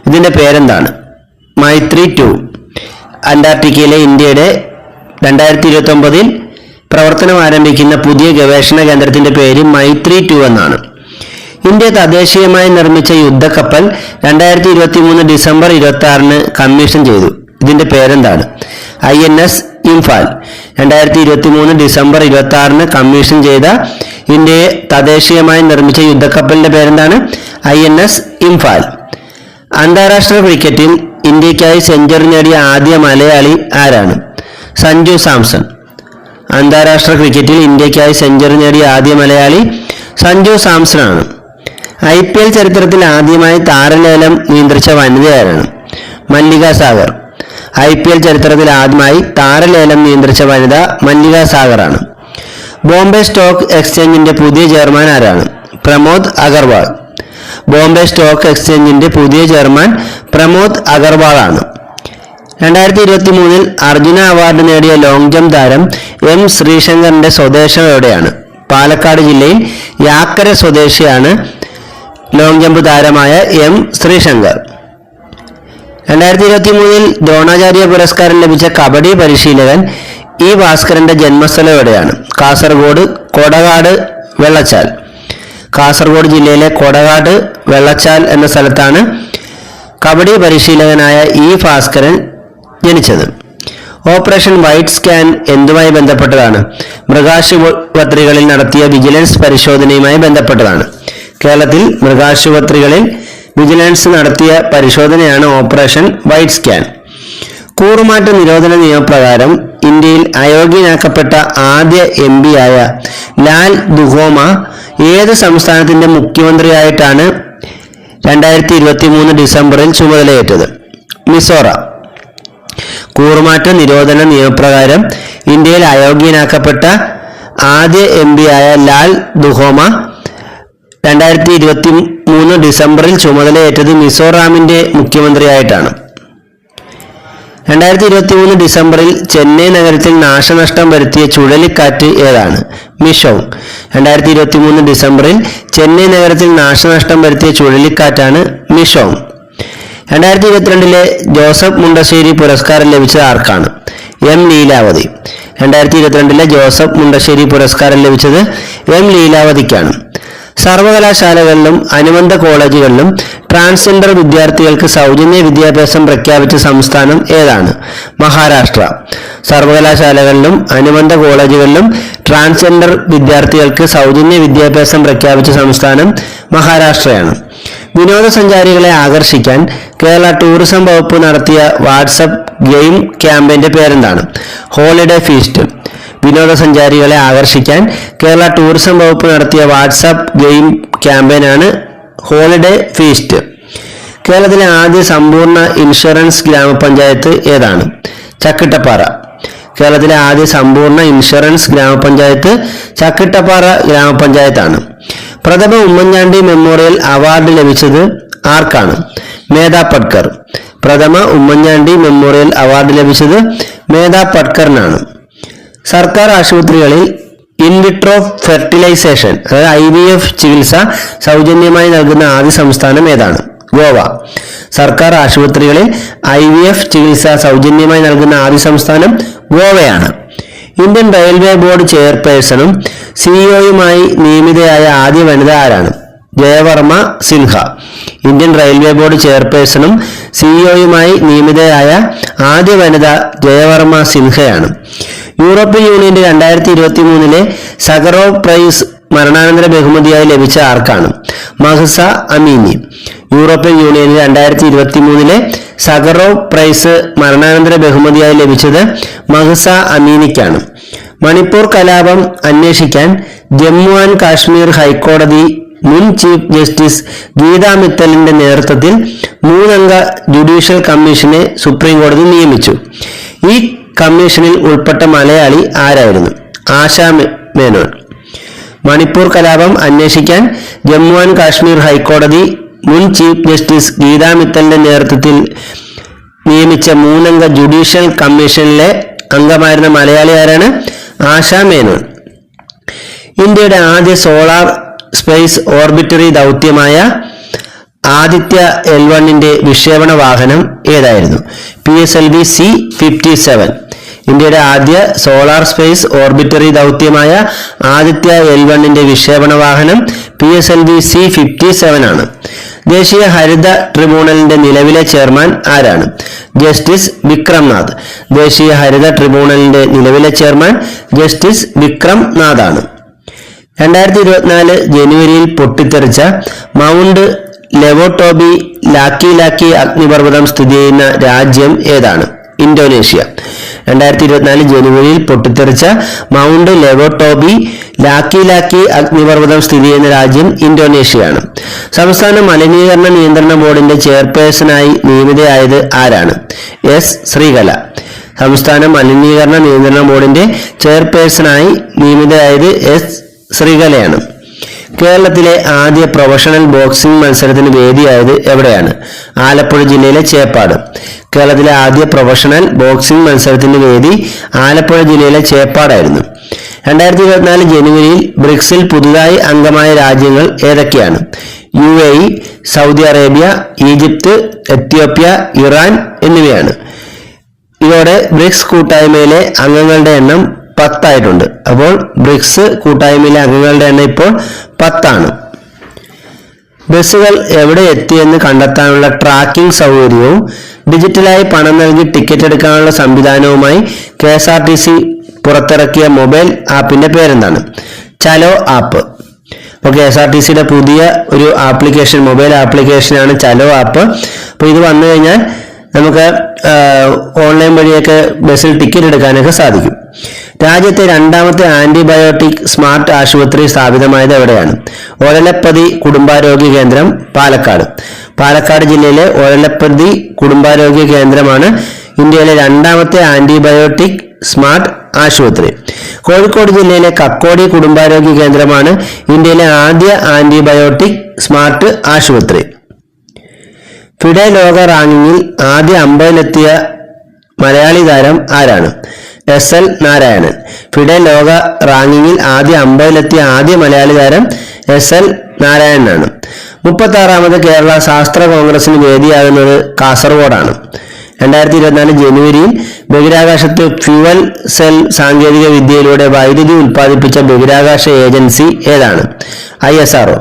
ഇതിന്റെ പേരെന്താണ്? മൈത്രി 2. അന്റാർട്ടിക്കയിലെ ഇന്ത്യയുടെ 2029 പ്രവർത്തനം ആരംഭിക്കുന്ന പുതിയ ഗവേഷണ കേന്ദ്രത്തിന്റെ പേര് മൈത്രി 2 എന്നാണ്. ഇന്ത്യ തദ്ദേശീയമായി നിർമ്മിച്ച യുദ്ധക്കപ്പൽ 2023 ഡിസംബർ 26 കമ്മീഷൻ ചെയ്തു. ഇതിന്റെ പേരെന്താണ്? INS ഇംഫാൽ. 2023 ഡിസംബർ 26 കമ്മീഷൻ ചെയ്ത ഇന്ത്യയെ തദ്ദേശീയമായി നിർമ്മിച്ച യുദ്ധക്കപ്പലിന്റെ പേരെന്താണ്? INS ഇംഫാൽ. അന്താരാഷ്ട്ര ക്രിക്കറ്റിൽ ഇന്ത്യക്കായി സെഞ്ചുറി നേടിയ ആദ്യ മലയാളി ആരാണ്? സഞ്ജു സാംസൺ. അന്താരാഷ്ട്ര ക്രിക്കറ്റിൽ ഇന്ത്യക്കായി സെഞ്ചുറി നേടിയ ആദ്യ മലയാളി സഞ്ജു സാംസൺ ആണ്. IPL ചരിത്രത്തിൽ ആദ്യമായി താരലേലം നിയന്ത്രിച്ച വനിത ആരാണ്? മല്ലിക സാഗർ. IPL ചരിത്രത്തിൽ ആദ്യമായി താരലേലം നിയന്ത്രിച്ച വനിത മല്ലിക സാഗർ ആണ്. ബോംബെ സ്റ്റോക്ക് എക്സ്ചേഞ്ചിന്റെ പുതിയ ചെയർമാൻ ആരാണ്? പ്രമോദ് അഗർവാൾ. ബോംബെ സ്റ്റോക്ക് എക്സ്ചേഞ്ചിന്റെ പുതിയ ചെയർമാൻ പ്രമോദ് അഗർവാൾ ആണ്. 2023 അർജുന അവാർഡ് നേടിയ ലോങ് ജംപ് താരം M ശ്രീശങ്കറിന്റെ സ്വദേശം എവിടെയാണ്? പാലക്കാട് ജില്ലയിൽ യാക്കര സ്വദേശിയാണ് ലോങ് ജംപ് താരമായ M ശ്രീശങ്കർ. 2023 ദ്രോണാചാര്യ പുരസ്കാരം ലഭിച്ച കബഡി പരിശീലകൻ E ഭാസ്കരന്റെ ജന്മസ്ഥലം എവിടെയാണ്? കാസർഗോഡ് കൊടകാട് വെള്ളച്ചാൽ. കാസർഗോഡ് ജില്ലയിലെ കൊടകാട് വെള്ളച്ചാൽ എന്ന സ്ഥലത്താണ് കബഡി പരിശീലകനായ E ഭാസ്കരൻ ജനിച്ചത്. ഓപ്പറേഷൻ വൈറ്റ് സ്കാൻ എന്തുമായി ബന്ധപ്പെട്ടതാണ്? മൃഗാശുപത്രികളിൽ നടത്തിയ വിജിലൻസ് പരിശോധനയുമായി ബന്ധപ്പെട്ടതാണ്. കേരളത്തിൽ മൃഗാശുപത്രികളിൽ വിജിലൻസ് നടത്തിയ പരിശോധനയാണ് ഓപ്പറേഷൻ വൈറ്റ് സ്കാൻ. കൂറുമാറ്റ നിരോധന നിയമപ്രകാരം ഇന്ത്യയിൽ അയോഗ്യനാക്കപ്പെട്ട ആദ്യ MP-യായ ലാൽ ദുഹോമ ഏത് സംസ്ഥാനത്തിന്റെ മുഖ്യമന്ത്രിയായിട്ടാണ് 2023 ഡിസംബറിൽ ചുമതലയേറ്റത്? മിസോറാം. കൂറുമാറ്റ നിരോധന നിയമപ്രകാരം ഇന്ത്യയിൽ അയോഗ്യനാക്കപ്പെട്ട ആദ്യ MP-യായ ലാൽ ദുഹോമ 2023 ഡിസംബറിൽ ചുമതലയേറ്റത് മിസോറാമിന്റെ മുഖ്യമന്ത്രിയായിട്ടാണ്. 2023 ഡിസംബറിൽ ചെന്നൈ നഗരത്തിൽ നാശനഷ്ടം വരുത്തിയ ചുഴലിക്കാറ്റ് ഏതാണ്? മിഷോങ്. 2023 ഡിസംബറിൽ ചെന്നൈ നഗരത്തിൽ നാശനഷ്ടം വരുത്തിയ ചുഴലിക്കാറ്റാണ് മിഷോങ്. 2022 ജോസഫ് മുണ്ടശ്ശേരി പുരസ്കാരം ലഭിച്ചത് ആർക്കാണ്? എം ലീലാവതി. 2022 ജോസഫ് മുണ്ടശ്ശേരി പുരസ്കാരം ലഭിച്ചത് എം ലീലാവതിക്കാണ്. സർവകലാശാലകളിലും അനുബന്ധ കോളേജുകളിലും ട്രാൻസ്ജെൻഡർ വിദ്യാർത്ഥികൾക്ക് സൗജന്യ വിദ്യാഭ്യാസം പ്രഖ്യാപിച്ച സംസ്ഥാനം ഏതാണ്? മഹാരാഷ്ട്ര. സർവകലാശാലകളിലും അനുബന്ധ കോളേജുകളിലും ട്രാൻസ്ജെൻഡർ വിദ്യാർത്ഥികൾക്ക് സൗജന്യ വിദ്യാഭ്യാസം പ്രഖ്യാപിച്ച സംസ്ഥാനം മഹാരാഷ്ട്രയാണ്. വിനോദസഞ്ചാരികളെ ആകർഷിക്കാൻ കേരള ടൂറിസം വകുപ്പ് നടത്തിയ വാട്സപ്പ് ഗെയിം ക്യാമ്പയിന്റെ പേരെന്താണ്? Holiday feast. വിനോദസഞ്ചാരികളെ ആകർഷിക്കാൻ കേരള ടൂറിസം വകുപ്പ് നടത്തിയ വാട്സാപ്പ് ഗെയിം ക്യാമ്പയിനാണ് ഹോളിഡേ ഫീസ്റ്റ്. കേരളത്തിലെ ആദ്യ സമ്പൂർണ്ണ ഇൻഷുറൻസ് ഗ്രാമപഞ്ചായത്ത് ഏതാണ്? ചക്കിട്ടപ്പാറ. കേരളത്തിലെ ആദ്യ സമ്പൂർണ്ണ ഇൻഷുറൻസ് ഗ്രാമപഞ്ചായത്ത് ചക്കിട്ടപ്പാറ ഗ്രാമപഞ്ചായത്താണ്. പ്രഥമ ഉമ്മൻചാണ്ടി മെമ്മോറിയൽ അവാർഡ് ലഭിച്ചത് ആർക്കാണ്? മേധാ പട്കർ. പ്രഥമ ഉമ്മൻചാണ്ടി മെമ്മോറിയൽ അവാർഡ് ലഭിച്ചത് മേധാ പട്കറിനാണ്. സർക്കാർ ആശുപത്രികളിൽ ഇൻവിട്രോ ഫെർട്ടിലൈസേഷൻ അതായത് IVF ചികിത്സ സൗജന്യമായി നൽകുന്ന ആദ്യ സംസ്ഥാനം ഏതാണ്? ഗോവ. സർക്കാർ ആശുപത്രികളിൽ IVF ചികിത്സ സൗജന്യമായി നൽകുന്ന ആദ്യ സംസ്ഥാനം ഗോവയാണ്. ഇന്ത്യൻ റെയിൽവേ ബോർഡ് ചെയർപേഴ്സണും സിഇഒയുമായി നിയമിതയായ ആദ്യ വനിത ആരാണ്? Jayavarma Sinha. Indian railway board ചെയർപേഴ്സണും സിഇഒയുമായി നിയമിതയായ ആദ്യ വനിത ജയവർമ്മ സിൻഹയാണ്. യൂറോപ്യൻ യൂണിയന്റെ 2023 സഖറോവ് പ്രൈസ് മരണാനന്തര ബഹുമതിയായി ലഭിച്ച ആർക്കാണ്? മഹ്സ അമീനി. യൂറോപ്യൻ യൂണിയനിൽ 2023 സഖറോവ് പ്രൈസ് മരണാനന്തര ബഹുമതിയായി ലഭിച്ചത് മഹ്സ അമീനിക്കാണ്. മണിപ്പൂർ കലാപം അന്വേഷിക്കാൻ ജമ്മു ആൻഡ് കാശ്മീർ ഹൈക്കോടതി മുൻ ചീഫ് ജസ്റ്റിസ് ഗീതാ മിത്തലിന്റെ നേതൃത്വത്തിൽ 3 അംഗ ജുഡീഷ്യൽ കമ്മീഷനെ സുപ്രീം കോടതി നിയമിച്ചു. ഈ കമ്മീഷനിൽ ഉൾപ്പെട്ട മലയാളി ആരായിരുന്നു? ആശാ മേനോൻ. മണിപ്പൂർ കലാപം അന്വേഷിക്കാൻ ജമ്മു ആൻഡ് കാശ്മീർ ഹൈക്കോടതി മുൻ ചീഫ് ജസ്റ്റിസ് ഗീതാ മിത്തലിന്റെ നേതൃത്വത്തിൽ നിയമിച്ച 3 അംഗ ജുഡീഷ്യൽ കമ്മീഷനിലെ അംഗമായിരുന്ന മലയാളി ആരാണ്? ആശാ മേനോൻ. ഇന്ത്യയുടെ ആദ്യ സോളാർ സ്പേസ് ഓർബിറ്ററി ദൗത്യമായ ആദിത്യ L1ന്റെ വിക്ഷേപണ വാഹനം ഏതായിരുന്നു? PSLV C-57. ഇന്ത്യയുടെ ആദ്യ സോളാർ സ്പേസ് ഓർബിറ്ററി ദൗത്യമായ ആദിത്യ L1ന്റെ വിക്ഷേപണ വാഹനം PSLV C-57 ആണ്. ദേശീയ ഹരിത ട്രിബ്യൂണലിന്റെ നിലവിലെ ചെയർമാൻ ആരാണ്? ജസ്റ്റിസ് വിക്രം നാഥ്. ദേശീയ ഹരിത ട്രിബ്യൂണലിന്റെ നിലവിലെ ചെയർമാൻ ജസ്റ്റിസ് വിക്രം നാഥ് ആണ്. 2024 ജനുവരിയിൽ പൊട്ടിത്തെറിച്ച മൗണ്ട് ലെവോട്ടോബി ലാക്കി അഗ്നിപർവ്വതം സ്ഥിതി ചെയ്യുന്ന രാജ്യം ഏതാണ്? ഇന്തോനേഷ്യ. 2024 ജനുവരിയിൽ പൊട്ടിത്തെറിച്ച മൗണ്ട് ലെവോട്ടോബി ലാക്കി അഗ്നിപർവ്വതം സ്ഥിതി ചെയ്യുന്ന രാജ്യം ഇന്തോനേഷ്യയാണ്. സംസ്ഥാന മലിനീകരണ നിയന്ത്രണ ബോർഡിന്റെ ചെയർപേഴ്സണായി നിയമിതയായത് ആരാണ്? S. ശ്രീകല. സംസ്ഥാന മലിനീകരണ നിയന്ത്രണ ബോർഡിന്റെ ചെയർപേഴ്സണായി നിയമിതയായത് S. ശ്രീകലയാണ്. കേരളത്തിലെ ആദ്യ പ്രൊഫഷണൽ ബോക്സിംഗ് മത്സരത്തിന് വേദിയായത് എവിടെയാണ്? ആലപ്പുഴ ജില്ലയിലെ ചേപ്പാട്. കേരളത്തിലെ ആദ്യ പ്രൊഫഷണൽ ബോക്സിംഗ് മത്സരത്തിന്റെ വേദി ആലപ്പുഴ ജില്ലയിലെ ചേപ്പാടായിരുന്നു. 2024 ജനുവരിയിൽ ബ്രിക്സിൽ പുതുതായി അംഗമായ രാജ്യങ്ങൾ ഏതൊക്കെയാണ്? UAE, Saudi Arabia, Egypt, Ethiopia, Iran എന്നിവയാണ്. ഇതോടെ ബ്രിക്സ് കൂട്ടായ്മയിലെ അംഗങ്ങളുടെ എണ്ണം 10 ആയിട്ടുണ്ട്. അപ്പോൾ ബ്രിക്സ് കൂട്ടായ്മയിലെ അംഗങ്ങളുടെ എണ്ണം ഇപ്പോൾ 10 ആണ്. ബസ്സുകൾ എവിടെ എത്തിയെന്ന് കണ്ടെത്താനുള്ള ട്രാക്കിംഗ് സൗകര്യവും ഡിജിറ്റലായി പണം നൽകി ടിക്കറ്റ് എടുക്കാനുള്ള സംവിധാനവുമായി KSRTC പുറത്തിറക്കിയ മൊബൈൽ ആപ്പിന്റെ പേരെന്താണ്? ചലോ ആപ്പ്. അപ്പോൾ KSRTCയുടെ പുതിയ ഒരു ആപ്ലിക്കേഷൻ, മൊബൈൽ ആപ്ലിക്കേഷനാണ് ചലോ ആപ്പ്. അപ്പോൾ ഇത് വന്നു കഴിഞ്ഞാൽ നമുക്ക് ഓൺലൈൻ വഴിയൊക്കെ ബസ്സിൽ ടിക്കറ്റ് എടുക്കാനൊക്കെ സാധിക്കും. രാജ്യത്തെ രണ്ടാമത്തെ ആന്റിബയോട്ടിക് സ്മാർട്ട് ആശുപത്രി സ്ഥാപിതമായത് എവിടെയാണ്? ഒഴലപ്പതി കുടുംബാരോഗ്യ കേന്ദ്രം, പാലക്കാട്. പാലക്കാട് ജില്ലയിലെ ഒഴലപ്പതി കുടുംബാരോഗ്യ കേന്ദ്രമാണ് ഇന്ത്യയിലെ രണ്ടാമത്തെ ആന്റിബയോട്ടിക് സ്മാർട്ട് ആശുപത്രി. കോഴിക്കോട് ജില്ലയിലെ കക്കോടി കുടുംബാരോഗ്യ കേന്ദ്രമാണ് ഇന്ത്യയിലെ ആദ്യ ആന്റിബയോട്ടിക് സ്മാർട്ട് ആശുപത്രി. ഫിഡെ ലോക റാങ്കിങ്ങിൽ ആദ്യ 50-ലെത്തിയ മലയാളി താരം ആരാണ്? SL നാരായണൻ. ഫിഡെ ലോക റാങ്കിങ്ങിൽ ആദ്യ 50-ലെത്തിയ ആദ്യ മലയാളി താരം SL നാരായണനാണ്. 36ാമത് കേരള ശാസ്ത്ര കോൺഗ്രസിന് വേദിയാകുന്നത് കാസർഗോഡാണ്. 2024 ജനുവരിയിൽ ബഹിരാകാശത്ത് ഫ്യൂവൽ സെൽ സാങ്കേതിക വിദ്യയിലൂടെ വൈദ്യുതി ഉൽപ്പാദിപ്പിച്ച ബഹിരാകാശ ഏജൻസി ഏതാണ്? ISRO.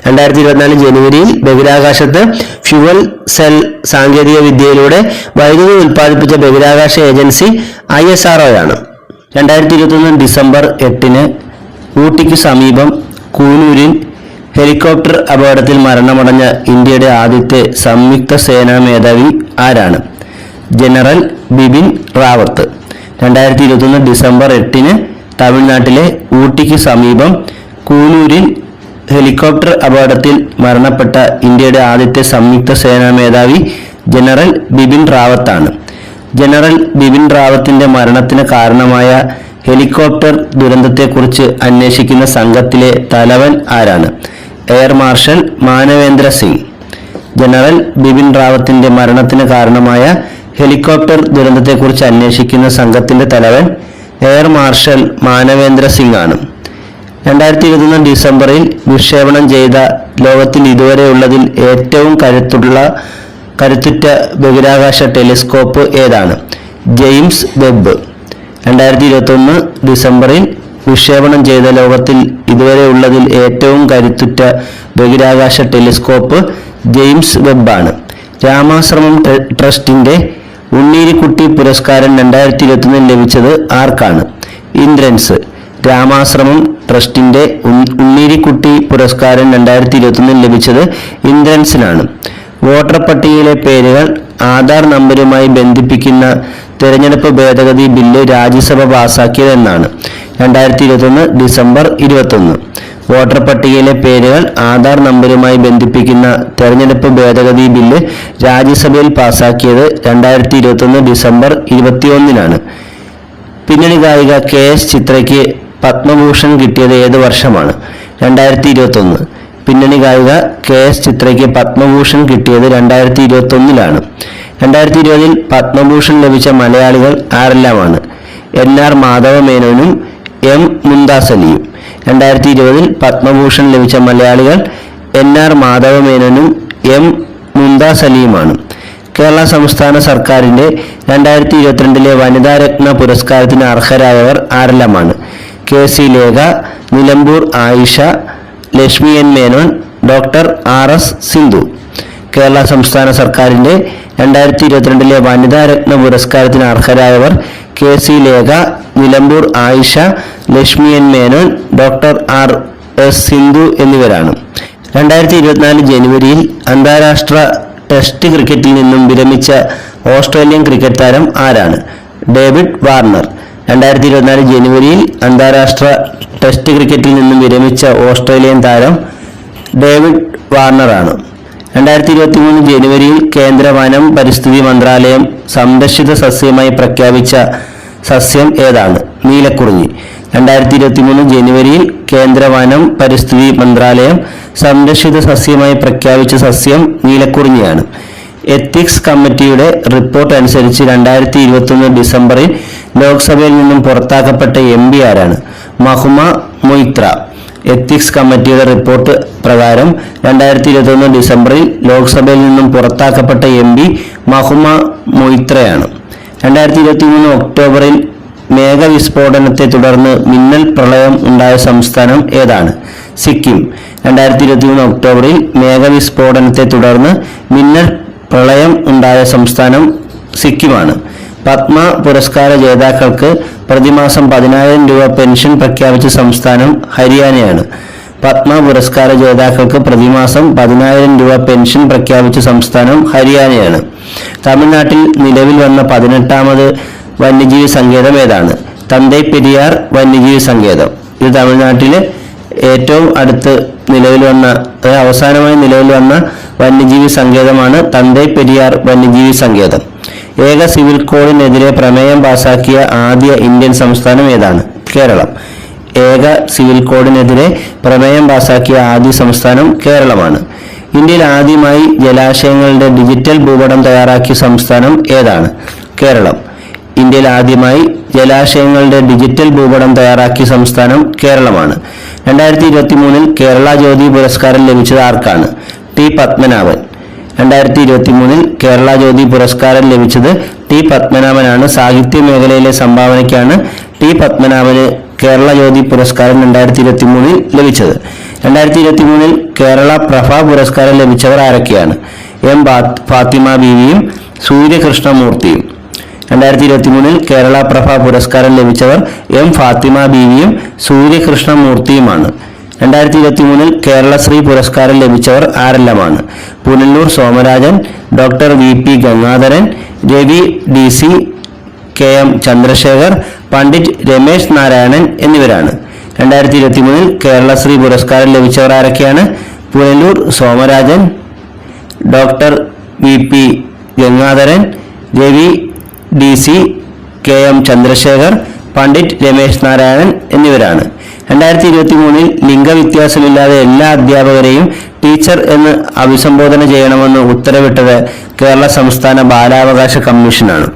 2024 ജനുവരിയിൽ ബഹിരാകാശത്ത് ഫ്യൂവൽ സെൽ സാങ്കേതിക വിദ്യയിലൂടെ വൈദ്യുതി ഉൽപ്പാദിപ്പിച്ച ബഹിരാകാശ ഏജൻസി ISRO ആണ്. 2021 ഡിസംബർ 8-ന് ഊട്ടിക്ക് സമീപം കൂനൂരിൽ ഹെലികോപ്റ്റർ അപകടത്തിൽ മരണമടഞ്ഞ ഇന്ത്യയുടെ ആദ്യത്തെ സംയുക്ത സേനാ മേധാവി ആരാണ്? ജനറൽ ബിപിൻ റാവത്ത്. 2021 ഡിസംബർ 8-ന് തമിഴ്നാട്ടിലെ ഊട്ടിക്ക് സമീപം കൂനൂരിൽ ഹെലികോപ്റ്റർ അപകടത്തിൽ മരണപ്പെട്ട ഇന്ത്യയുടെ ആദ്യത്തെ സംയുക്ത സേനാ മേധാവി ജനറൽ ബിപിൻ റാവത്താണ്. ജനറൽ ബിപിൻ റാവത്തിന്റെ മരണത്തിന് കാരണമായ ഹെലികോപ്റ്റർ ദുരന്തത്തെക്കുറിച്ച് അന്വേഷിക്കുന്ന സംഘത്തിലെ തലവൻ ആരാണ്? Air marshal Manavendra Singh. General Bipin റാവത്തിന്റെ മരണത്തിന് കാരണമായ ഹെലികോപ്റ്റർ ദുരന്തത്തെക്കുറിച്ച് അന്വേഷിക്കുന്ന സംഘത്തിന്റെ തലവൻ എയർ മാർഷൽ മാനവേന്ദ്ര സിംഗ് ആണ്. 2021 ഡിസംബറിൽ വിക്ഷേപണം ചെയ്ത ലോകത്തിൽ ഇതുവരെയുള്ളതിൽ ഏറ്റവും കരുത്തുറ്റ ബഹിരാകാശ ടെലിസ്കോപ്പ് ഏതാണ്? James Webb. 2021 ഡിസംബറിൽ വിക്ഷേപണം ചെയ്ത ലോകത്തിൽ ഇതുവരെയുള്ളതിൽ ഏറ്റവും കരുത്തുറ്റ ബഹിരാകാശ ടെലിസ്കോപ്പ് ജെയിംസ് വെബ് ആണ്. രാമാശ്രമം ട്രസ്റ്റിന്റെ ഉണ്ണീരിക്കുട്ടി പുരസ്കാരം 2021 ലഭിച്ചത് ആർക്കാണ്? ഇന്ദ്രൻസ്. രാമാശ്രമം ട്രസ്റ്റിന്റെ ഉണ്ണീരിക്കുട്ടി പുരസ്കാരം 2021 ലഭിച്ചത് ഇന്ദ്രൻസിനാണ്. വോട്ടർ പട്ടികയിലെ പേരുകൾ ആധാർ നമ്പരുമായി ബന്ധിപ്പിക്കുന്ന തെരഞ്ഞെടുപ്പ് ഭേദഗതി ബില്ല് രാജ്യസഭ പാസാക്കിയതെന്നാണ്? 2021 ഡിസംബർ 21. വോട്ടർ പട്ടികയിലെ പേരുകൾ ആധാർ നമ്പരുമായി ബന്ധിപ്പിക്കുന്ന തെരഞ്ഞെടുപ്പ് ഭേദഗതി ബില്ല് രാജ്യസഭയിൽ പാസാക്കിയത് 2021 ഡിസംബർ 21-നാണ്. പിന്നണി ഗായിക KS ചിത്രയ്ക്ക് പത്മഭൂഷൺ കിട്ടിയത് ഏത് വർഷമാണ്? 2021. പിന്നണി ഗായിക KS ചിത്രയ്ക്ക് പത്മഭൂഷൺ കിട്ടിയത് 2021-ലാണ്. 2020 പത്മഭൂഷൺ ലഭിച്ച മലയാളികൾ ആരെല്ലാമാണ്? NR മാധവ മേനോനും M മുംതാസ് അലിയും. 2020 പത്മഭൂഷൺ ലഭിച്ച മലയാളികൾ NR മാധവ മേനോനും M മുംതാസ് അലിയുമാണ്. കേരള സംസ്ഥാന സർക്കാരിന്റെ 2022 വനിതാ രത്ന പുരസ്കാരത്തിന് അർഹരായവർ ആരെല്ലാമാണ്? KC Lekha, Nilambur Ayisha, Lakshmi N Menon, doctor RS Sindhu. Kerala സംസ്ഥാന സർക്കാരിന്റെ 2022 വനിതാ രത്ന പുരസ്കാരത്തിന് അർഹരായവർ KC Lekha, Nilambur Ayisha, Lakshmi N Menon, doctor RS Sindhu എന്നിവരാണ്. 2024 ജനുവരിയിൽ അന്താരാഷ്ട്ര ടെസ്റ്റ് ക്രിക്കറ്റിൽ നിന്നും വിരമിച്ച ഓസ്ട്രേലിയൻ ക്രിക്കറ്റ് താരം ആരാണ്? David Warner. 2024 ജനുവരിയിൽ അന്താരാഷ്ട്ര ടെസ്റ്റ് ക്രിക്കറ്റിൽ നിന്നും വിരമിച്ച ഓസ്ട്രേലിയൻ താരം ഡേവിഡ് വാർണറാണ്. 2023 ജനുവരിയിൽ കേന്ദ്ര വനം പരിസ്ഥിതി മന്ത്രാലയം സംരക്ഷിത സസ്യമായി പ്രഖ്യാപിച്ച സസ്യം ഏതാണ്? നീലക്കുറിഞ്ഞി. 2023 ജനുവരിയിൽ കേന്ദ്ര വനം പരിസ്ഥിതി മന്ത്രാലയം സംരക്ഷിത സസ്യമായി പ്രഖ്യാപിച്ച സസ്യം നീലക്കുറിഞ്ഞിയാണ്. എത്തിക്സ് കമ്മിറ്റിയുടെ റിപ്പോർട്ട് അനുസരിച്ച് 2021 ഡിസംബറിൽ ലോക്സഭയിൽ നിന്നും പുറത്താക്കപ്പെട്ട MP ആരാണ്? മഹുമ മൊയ്ത്ര. എത്തിക്സ് കമ്മിറ്റിയുടെ റിപ്പോർട്ട് പ്രകാരം 2021 ഡിസംബറിൽ ലോക്സഭയിൽ നിന്നും പുറത്താക്കപ്പെട്ട MP മഹുമ മൊയ്ത്രയാണ്. 2023 ഒക്ടോബറിൽ മേഘവിസ്ഫോടനത്തെ തുടർന്ന് മിന്നൽ പ്രളയം ഉണ്ടായ സംസ്ഥാനം ഏതാണ്? സിക്കിം. 2023 ഒക്ടോബറിൽ മേഘവിസ്ഫോടനത്തെ തുടർന്ന് മിന്നൽ പ്രളയം ഉണ്ടായ സംസ്ഥാനം സിക്കിമാണ്. പത്മ പുരസ്കാര ജേതാക്കൾക്ക് പ്രതിമാസം 10,000 രൂപ പെൻഷൻ പ്രഖ്യാപിച്ച സംസ്ഥാനം ഹരിയാനയാണ്. പത്മ പുരസ്കാര ജേതാക്കൾക്ക് പ്രതിമാസം 10,000 രൂപ പെൻഷൻ പ്രഖ്യാപിച്ച സംസ്ഥാനം ഹരിയാനയാണ്. തമിഴ്നാട്ടിൽ നിലവിൽ വന്ന 18ാമത് വന്യജീവി സങ്കേതം ഏതാണ്? തന്തൈ പെരിയാർ വന്യജീവി സങ്കേതം. ഇത് തമിഴ്നാട്ടിലെ ഏറ്റവും അടുത്ത് അവസാനമായി നിലവിൽ വന്ന വന്യജീവി സങ്കേതമാണ് തന്തൈ പെരിയാർ വന്യജീവി സങ്കേതം. ഏക സിവിൽ കോഡിനെതിരെ പ്രമേയം പാസാക്കിയ ആദ്യ ഇന്ത്യൻ സംസ്ഥാനം ഏതാണ്? കേരളം. ഏക സിവിൽ കോഡിനെതിരെ പ്രമേയം പാസാക്കിയ ആദ്യ സംസ്ഥാനം കേരളമാണ്. ഇന്ത്യയിൽ ആദ്യമായി ജലാശയങ്ങളുടെ ഡിജിറ്റൽ ഭൂപടം തയ്യാറാക്കിയ സംസ്ഥാനം ഏതാണ്? കേരളം. ഇന്ത്യയിൽ ആദ്യമായി ജലാശയങ്ങളുടെ ഡിജിറ്റൽ ഭൂപടം തയ്യാറാക്കിയ സംസ്ഥാനം കേരളമാണ്. 2023 കേരള ജ്യോതി പുരസ്കാരം ലഭിച്ചത് ആർക്കാണ്? ടി പത്മനാഭൻ. 2023 കേരള ജ്യോതി പുരസ്കാരം ലഭിച്ചത് ടി പത്മനാഭനാണ്. സാഹിത്യ മേഖലയിലെ സംഭാവനയ്ക്കാണ് ടി പത്മനാഭന് കേരള ജ്യോതി പുരസ്കാരം 2023 ലഭിച്ചത്. 2023 കേരള പ്രഭ പുരസ്കാരം ലഭിച്ചവർ ആരൊക്കെയാണ്? എം ഫാത്തിമ ബീവിയും സൂര്യകൃഷ്ണമൂർത്തിയും. 2023 കേരള പ്രഭ പുരസ്കാരം ലഭിച്ചവർ എം ഫാത്തിമ ബീവിയും സൂര്യകൃഷ്ണമൂർത്തിയുമാണ്. 2023 കേരളശ്രീ പുരസ്കാരം ലഭിച്ചവർ ആരെല്ലാമാണ്? Punalur Somarajan, doctor VP Gangadharan, Ravi DC, KM Chandrashekhar, Pandit Ramesh Narayanan എന്നിവരാണ്. 2023 കേരളശ്രീ പുരസ്കാരം ലഭിച്ചവർ ആരൊക്കെയാണ്? Punalur Somarajan, doctor VP Gangadharan, Ravi DC, KM Chandrashekhar, Pandit Ramesh Narayanan എന്നിവരാണ്. 2023 ലിംഗവ്യത്യാസമില്ലാതെ എല്ലാ അധ്യാപകരെയും ടീച്ചർ എന്ന് അഭിസംബോധന ചെയ്യണമെന്ന് ഉത്തരവിട്ടത് കേരള സംസ്ഥാന ബാലാവകാശ കമ്മീഷനാണ്.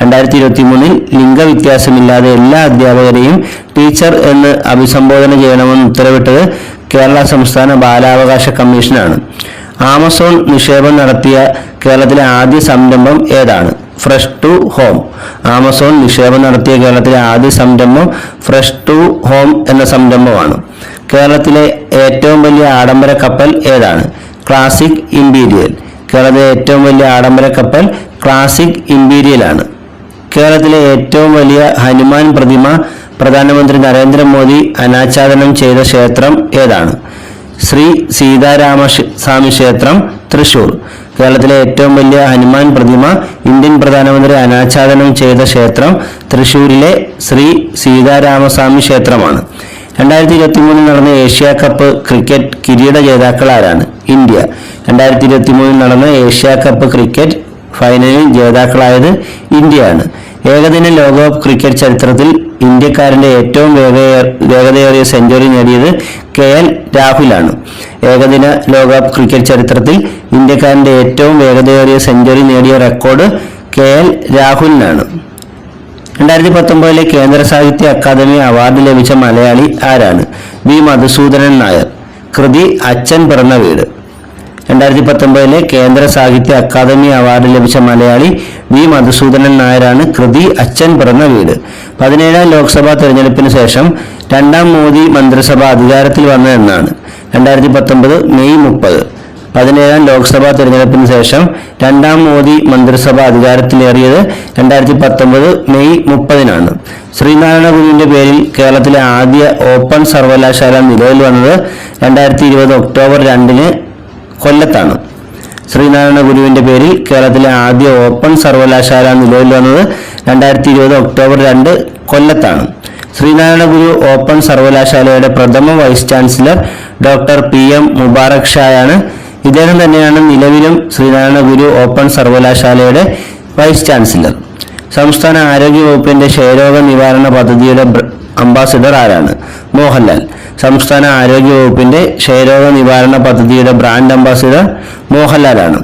2023 ലിംഗവ്യത്യാസമില്ലാതെ എല്ലാ അധ്യാപകരെയും ടീച്ചർ എന്ന് അഭിസംബോധന ചെയ്യണമെന്ന് ഉത്തരവിട്ടത് കേരള സംസ്ഥാന ബാലാവകാശ കമ്മീഷനാണ്. ആമസോൺ നിക്ഷേപം നടത്തിയ കേരളത്തിലെ ആദ്യ സംരംഭം ഏതാണ്? Fresh to home. ആമസോൺ നിക്ഷേപം നടത്തിയ കേരളത്തിലെ ആദ്യ സംരംഭം ഫ്രഷ് ടു ഹോം എന്ന സംരംഭമാണ്. കേരളത്തിലെ ഏറ്റവും വലിയ ആഡംബര കപ്പൽ ഏതാണ്? Classic imperial. കേരളത്തിലെ ഏറ്റവും വലിയ ആഡംബര കപ്പൽ ക്ലാസിക് ഇംപീരിയൽ ആണ്. കേരളത്തിലെ ഏറ്റവും വലിയ ഹനുമാൻ പ്രതിമ പ്രധാനമന്ത്രി നരേന്ദ്രമോദി അനാച്ഛാദനം ചെയ്ത ക്ഷേത്രം ഏതാണ്? ശ്രീ സീതാരാമസ്വാമി ക്ഷേത്രം, തൃശൂർ. കേരളത്തിലെ ഏറ്റവും വലിയ ഹനുമാൻ പ്രതിമ ഇന്ത്യൻ പ്രധാനമന്ത്രി അനാച്ഛാദനം ചെയ്ത ക്ഷേത്രം തൃശൂരിലെ ശ്രീ സീതാരാമസ്വാമി ക്ഷേത്രമാണ്. 2023 നടന്ന ഏഷ്യ കപ്പ് ക്രിക്കറ്റ് കിരീട ജേതാക്കൾ ആരാണ്? ഇന്ത്യ. 2023 നടന്ന ഏഷ്യ കപ്പ് ക്രിക്കറ്റ് ഫൈനലിൽ ജേതാക്കളായത് ഇന്ത്യയാണ്. ഏകദിന ലോകകപ്പ് ക്രിക്കറ്റ് ചരിത്രത്തിൽ ഇന്ത്യക്കാരന്റെ ഏറ്റവും വേഗതയേറിയ സെഞ്ചുറി നേടിയത് KL രാഹുലാണ്. ഏകദിന ലോകകപ്പ് ക്രിക്കറ്റ് ചരിത്രത്തിൽ ഇന്ത്യക്കാരന്റെ ഏറ്റവും വേഗതയേറിയ സെഞ്ചുറി നേടിയ റെക്കോർഡ് KL രാഹുലിനാണ്. 2019 കേന്ദ്ര സാഹിത്യ അക്കാദമി അവാർഡ് ലഭിച്ച മലയാളി ആരാണ്? വി മധുസൂദനൻ നായർ. കൃതി അച്ഛൻ പിറന്ന വീട്. 2019 കേന്ദ്ര സാഹിത്യ അക്കാദമി അവാർഡ് ലഭിച്ച മലയാളി വി മധുസൂദനൻ നായരാണ്. കൃതി അച്ഛൻ പിറന്ന വീട്. 17ാം ലോക്സഭാ തെരഞ്ഞെടുപ്പിന് ശേഷം രണ്ടാം മോദി മന്ത്രിസഭ അധികാരത്തിൽ വന്നതെന്നാണ്? 2019 മെയ് 30. 17ാം ലോക്സഭാ തെരഞ്ഞെടുപ്പിന് ശേഷം രണ്ടാം മോദി മന്ത്രിസഭ അധികാരത്തിലേറിയത് 2019 മെയ് 30-നാണ്. ശ്രീനാരായണ ഗുരുവിന്റെ പേരിൽ കേരളത്തിലെ ആദ്യ ഓപ്പൺ സർവകലാശാല നിലവിൽ വന്നത് 2020 ഒക്ടോബർ 2-ന് കൊല്ലത്താണ്. ശ്രീനാരായണ ഗുരുവിന്റെ പേരിൽ കേരളത്തിലെ ആദ്യ ഓപ്പൺ സർവകലാശാല നിലവിൽ വന്നത് 2020 ഒക്ടോബർ 2 കൊല്ലത്താണ്. ശ്രീനാരായണ ഗുരു ഓപ്പൺ സർവകലാശാലയുടെ പ്രഥമ vice chancellor doctor PM Mubarak ഷായാണ്. ഇദ്ദേഹം തന്നെയാണ് നിലവിലും ശ്രീനാരായണ ഗുരു ഓപ്പൺ സർവകലാശാലയുടെ വൈസ് ചാൻസലർ. സംസ്ഥാന ആരോഗ്യ വകുപ്പിന്റെ ക്ഷയരോഗ നിവാരണ പദ്ധതിയുടെ അംബാസിഡർ ആരാണ്? മോഹൻലാൽ. സംസ്ഥാന ആരോഗ്യ വകുപ്പിന്റെ ക്ഷയരോഗ നിവാരണ പദ്ധതിയുടെ ബ്രാൻഡ് അംബാസിഡർ മോഹൻലാലാണ്.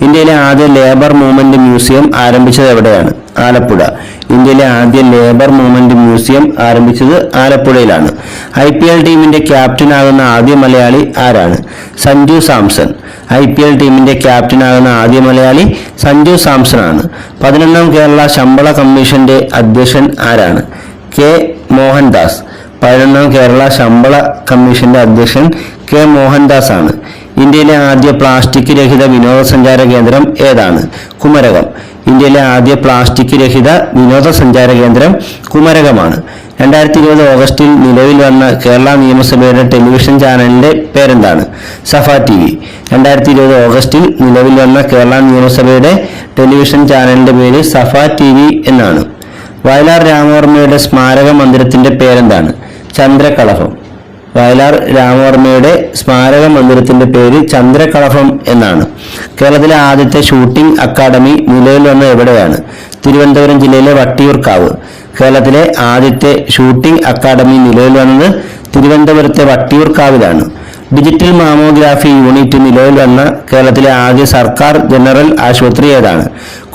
ഇന്ത്യയിലെ ആദ്യ ലേബർ മൂവ്മെന്റ് മ്യൂസിയം ആരംഭിച്ചത് എവിടെയാണ്? ആലപ്പുഴ. ഇന്ത്യയിലെ ആദ്യ ലേബർ മൂവ്മെന്റ് മ്യൂസിയം ആരംഭിച്ചത് ആലപ്പുഴയിലാണ്. IPL ടീമിന്റെ ക്യാപ്റ്റനാകുന്ന ആദ്യ മലയാളി ആരാണ്? സഞ്ജു സാംസൺ. IPL ടീമിന്റെ ക്യാപ്റ്റനാകുന്ന ആദ്യ മലയാളി സഞ്ജു സാംസൺ ആണ്. 11ാം കേരള ശമ്പള കമ്മീഷന്റെ അധ്യക്ഷൻ ആരാണ്? K മോഹൻദാസ്. 11ാം കേരള ശമ്പള കമ്മീഷന്റെ അധ്യക്ഷൻ K മോഹൻദാസ് ആണ്. ഇന്ത്യയിലെ ആദ്യ പ്ലാസ്റ്റിക് രഹിത വിനോദസഞ്ചാര കേന്ദ്രം ഏതാണ്? കുമരകം. ഇന്ത്യയിലെ ആദ്യ പ്ലാസ്റ്റിക് രഹിത വിനോദസഞ്ചാര കേന്ദ്രം കുമരകമാണ്. 2020 ഓഗസ്റ്റിൽ നിലവിൽ വന്ന കേരള നിയമസഭയുടെ ടെലിവിഷൻ ചാനലിന്റെ പേരെന്താണ്? സഫ TV. 2020 ഓഗസ്റ്റിൽ നിലവിൽ വന്ന കേരള നിയമസഭയുടെ ടെലിവിഷൻ ചാനലിന്റെ പേര് സഫ TV എന്നാണ്. വയലാർ രാമവർമ്മയുടെ സ്മാരക മന്ദിരത്തിന്റെ പേരെന്താണ്? ചന്ദ്രകളഭം. വയലാർ രാമവർമ്മയുടെ സ്മാരക മന്ദിരത്തിന്റെ പേര് ചന്ദ്രകളഭം എന്നാണ്. കേരളത്തിലെ ആദ്യത്തെ ഷൂട്ടിംഗ് അക്കാദമി നിലവിൽ വന്നത് എവിടെയാണ്? തിരുവനന്തപുരം ജില്ലയിലെ വട്ടിയൂർക്കാവ്. കേരളത്തിലെ ആദ്യത്തെ ഷൂട്ടിംഗ് അക്കാദമി നിലവിൽ വന്നത് തിരുവനന്തപുരത്തെ വട്ടിയൂർക്കാവിലാണ്. ഡിജിറ്റൽ മാമോഗ്രാഫി യൂണിറ്റ് നിലവിൽ വന്ന കേരളത്തിലെ ആദ്യ സർക്കാർ ജനറൽ ആശുപത്രി ഏതാണ്?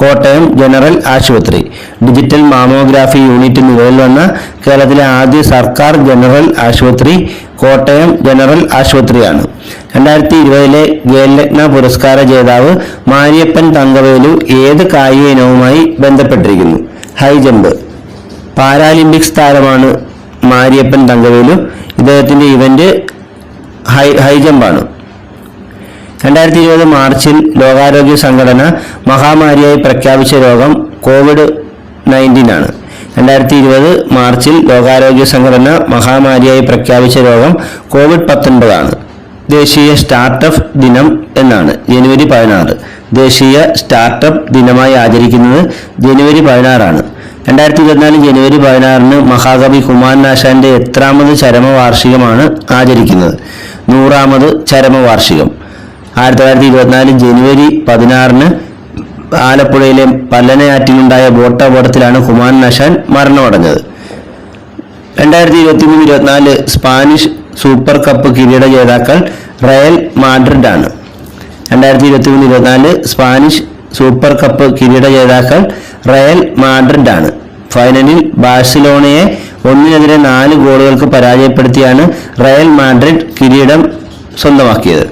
കോട്ടയം ജനറൽ ആശുപത്രി. ഡിജിറ്റൽ മാമോഗ്രാഫി യൂണിറ്റ് നിലവിൽ വന്ന കേരളത്തിലെ ആദ്യ സർക്കാർ ജനറൽ ആശുപത്രി കോട്ടയം ജനറൽ ആശുപത്രിയാണ്. 2020 ഖേൽരത്ന പുരസ്കാര ജേതാവ് മാരിയപ്പൻ തങ്കവേലു ഏത് കായിക ഇനവുമായി ബന്ധപ്പെട്ടിരിക്കുന്നു? ഹൈജമ്പ്. പാരാലിമ്പിക്സ് താരമാണ് മാരിയപ്പൻ തങ്കവേലു. ഇദ്ദേഹത്തിന്റെ ഇവന്റ് ഹൈജമ്പാണ്. 2020 മാർച്ചിൽ ലോകാരോഗ്യ സംഘടന മഹാമാരിയായി പ്രഖ്യാപിച്ച രോഗം COVID-19 ആണ്. 2020 മാർച്ചിൽ ലോകാരോഗ്യ സംഘടന മഹാമാരിയായി പ്രഖ്യാപിച്ച രോഗം COVID-19 ആണ്. ദേശീയ സ്റ്റാർട്ടപ്പ് ദിനം എന്നാണ് ജനുവരി 16. ദേശീയ സ്റ്റാർട്ടപ്പ് ദിനമായി ആചരിക്കുന്നത് ജനുവരി 16 ആണ്. 2024 ജനുവരി 16 മഹാകവി കുമാരനാശാന്റെ എത്രാമത് ചരമവാർഷികമാണ് ആചരിക്കുന്നത്? 100ാമത് ചരമവാർഷികം. 1924 ജനുവരി 16 ആലപ്പുഴയിലെ പല്ലനയാറ്റിലുണ്ടായ ബോട്ടപകടത്തിലാണ് കുമാരനാശാൻ മരണമടഞ്ഞത്. 2023-24 സ്പാനിഷ് സൂപ്പർ കപ്പ് കിരീട ജേതാക്കൾ റയൽ മാഡ്രിഡ് ആണ്. 2023-24 സ്പാനിഷ് സൂപ്പർ കപ്പ് കിരീട ജേതാക്കൾ റയൽ മാഡ്രിഡ് ആണ്. ഫൈനലിൽ ബാഴ്സലോണയെ 1-4 ഗോളുകൾക്ക് പരാജയപ്പെടുത്തിയാണ് റയൽ മാഡ്രിഡ് കിരീടം സ്വന്തമാക്കിയത്.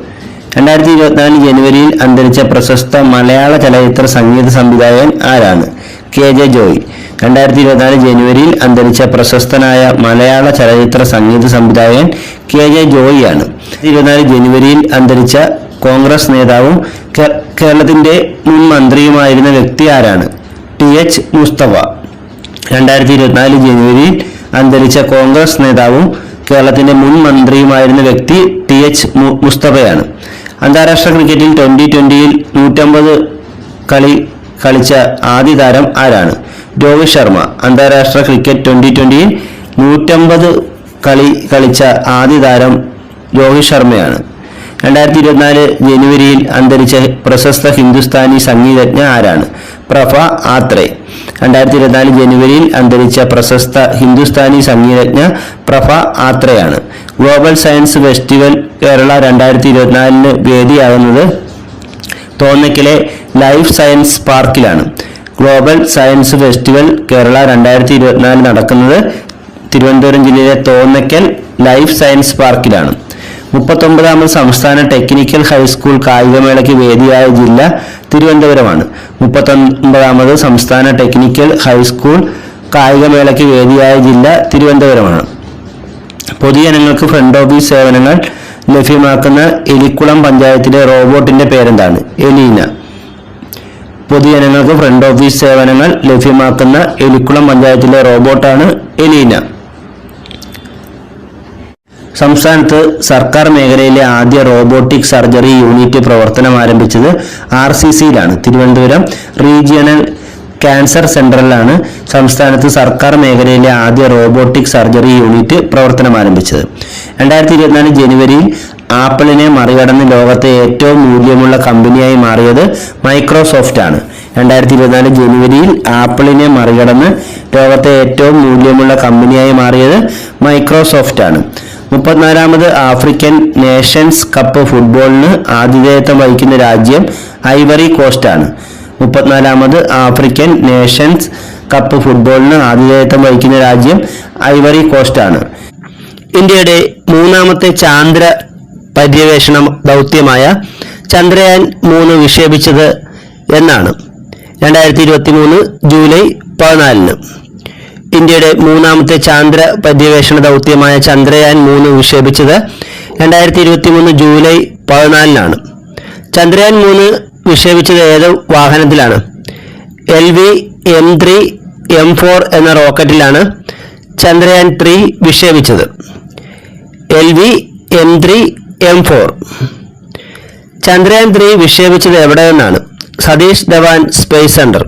2024 ജനുവരിയിൽ അന്തരിച്ച പ്രശസ്ത മലയാള ചലച്ചിത്ര സംഗീത സംവിധായകൻ ആരാണ്? KJ ജോയ്. 2024 ജനുവരിയിൽ അന്തരിച്ച പ്രശസ്തനായ മലയാള ചലച്ചിത്ര സംഗീത സംവിധായകൻ KJ ജോയ് ആണ്. 2024 ജനുവരിയിൽ അന്തരിച്ച കോൺഗ്രസ് നേതാവും കേരളത്തിന്റെ മുൻ മന്ത്രിയുമായിരുന്ന വ്യക്തി ആരാണ്? TH മുസ്തഫ. 2024 ജനുവരിയിൽ അന്തരിച്ച കോൺഗ്രസ് നേതാവും കേരളത്തിന്റെ മുൻ മന്ത്രിയുമായിരുന്ന വ്യക്തി TH മുസ്തഫയാണ്. അന്താരാഷ്ട്ര ക്രിക്കറ്റിൽ 2020-ൽ 150 കളി കളിച്ച ആദ്യ താരം ആരാണ്? രോഹിത് ശർമ്മ. അന്താരാഷ്ട്ര ക്രിക്കറ്റ് 2020-ൽ 150 കളി കളിച്ച ആദ്യ താരം രോഹിത് ശർമ്മയാണ്. 2024 ജനുവരിയിൽ അന്തരിച്ച പ്രശസ്ത ഹിന്ദുസ്ഥാനി സംഗീതജ്ഞ ആരാണ്? പ്രഭ ആത്രേ. 2024 ജനുവരിയിൽ അന്തരിച്ച പ്രശസ്ത ഹിന്ദുസ്ഥാനി സംഗീതജ്ഞ പ്രഭ ആത്രയാണ്. ഗ്ലോബൽ സയൻസ് ഫെസ്റ്റിവൽ കേരള 2024 വേദിയാകുന്നത് തോന്നയ്ക്കലെ ലൈഫ് സയൻസ് പാർക്കിലാണ്. ഗ്ലോബൽ സയൻസ് ഫെസ്റ്റിവൽ കേരള 2024 നടക്കുന്നത് തിരുവനന്തപുരം ജില്ലയിലെ തോന്നയ്ക്കൽ ലൈഫ് സയൻസ് പാർക്കിലാണ്. 39ാമത് സംസ്ഥാന ടെക്നിക്കൽ ഹൈസ്കൂൾ കായികമേളയ്ക്ക് വേദിയായ ജില്ല തിരുവനന്തപുരമാണ്. 39ാമത് സംസ്ഥാന ടെക്നിക്കൽ ഹൈസ്കൂൾ കായികമേളയ്ക്ക് വേദിയായ ജില്ല തിരുവനന്തപുരമാണ്. പൊതുജനങ്ങൾക്ക് ഫ്രണ്ട് ഓഫീസ് സേവനങ്ങൾ ലഭ്യമാക്കുന്ന എലിക്കുളം പഞ്ചായത്തിലെ റോബോട്ടിന്റെ പേരെന്താണ്? എലീന. പൊതുജനങ്ങൾക്ക് ഫ്രണ്ട് ഓഫീസ് സേവനങ്ങൾ ലഭ്യമാക്കുന്ന എലിക്കുളം പഞ്ചായത്തിലെ റോബോട്ടാണ് എലീന. സംസ്ഥാനത്ത് സർക്കാർ മേഖലയിലെ ആദ്യ റോബോട്ടിക് സർജറി യൂണിറ്റ് പ്രവർത്തനം ആരംഭിച്ചത് RCCയിലാണ്. തിരുവനന്തപുരം റീജിയണൽ ക്യാൻസർ സെന്ററിലാണ് സംസ്ഥാനത്ത് സർക്കാർ മേഖലയിലെ ആദ്യ റോബോട്ടിക് സർജറി യൂണിറ്റ് പ്രവർത്തനം ആരംഭിച്ചത്. 2024 ജനുവരിയിൽ ആപ്പിളിനെ മറികടന്ന് ലോകത്തെ ഏറ്റവും മൂല്യമുള്ള കമ്പനിയായി മാറിയത് മൈക്രോസോഫ്റ്റ് ആണ്. 2024 ജനുവരിയിൽ ആപ്പിളിനെ മറികടന്ന് ലോകത്തെ ഏറ്റവും മൂല്യമുള്ള കമ്പനിയായി മാറിയത് മൈക്രോസോഫ്റ്റ് ആണ്. 34ാമത് ആഫ്രിക്കൻ നേഷൻസ് കപ്പ് ഫുട്ബോളിന് ആതിഥേയത്വം വഹിക്കുന്ന രാജ്യം ഐവറി കോസ്റ്റ് ആണ്. 34ാമത് ആഫ്രിക്കൻ നേഷൻസ് കപ്പ് ഫുട്ബോളിന് ആതിഥേയത്വം വഹിക്കുന്ന രാജ്യം ഐവറി കോസ്റ്റ് ആണ്. ഇന്ത്യയുടെ 3ാമത്തെ ചാന്ദ്ര പര്യവേഷണ ദൗത്യമായ ചന്ദ്രയാൻ 3 വിക്ഷേപിച്ചത് എന്നാണ്? 2023 ജൂലൈ 14. ഇന്ത്യയുടെ 3ാമത്തെ ചാന്ദ്ര പര്യവേഷണ ദൗത്യമായ ചന്ദ്രയാൻ 3 വിക്ഷേപിച്ചത് 2023 ജൂലൈ 14. ചന്ദ്രയാൻ 3 വിക്ഷേപിച്ചത് ഏത് വാഹനത്തിലാണ്? LV-M3 M4 എന്ന റോക്കറ്റിലാണ് ചന്ദ്രയാൻ 3 വിക്ഷേപിച്ചത്. LV-M3 M4. ചന്ദ്രയാൻ 3 വിക്ഷേപിച്ചത് എവിടെ നിന്നാണ്? Satish Dhawan space centre.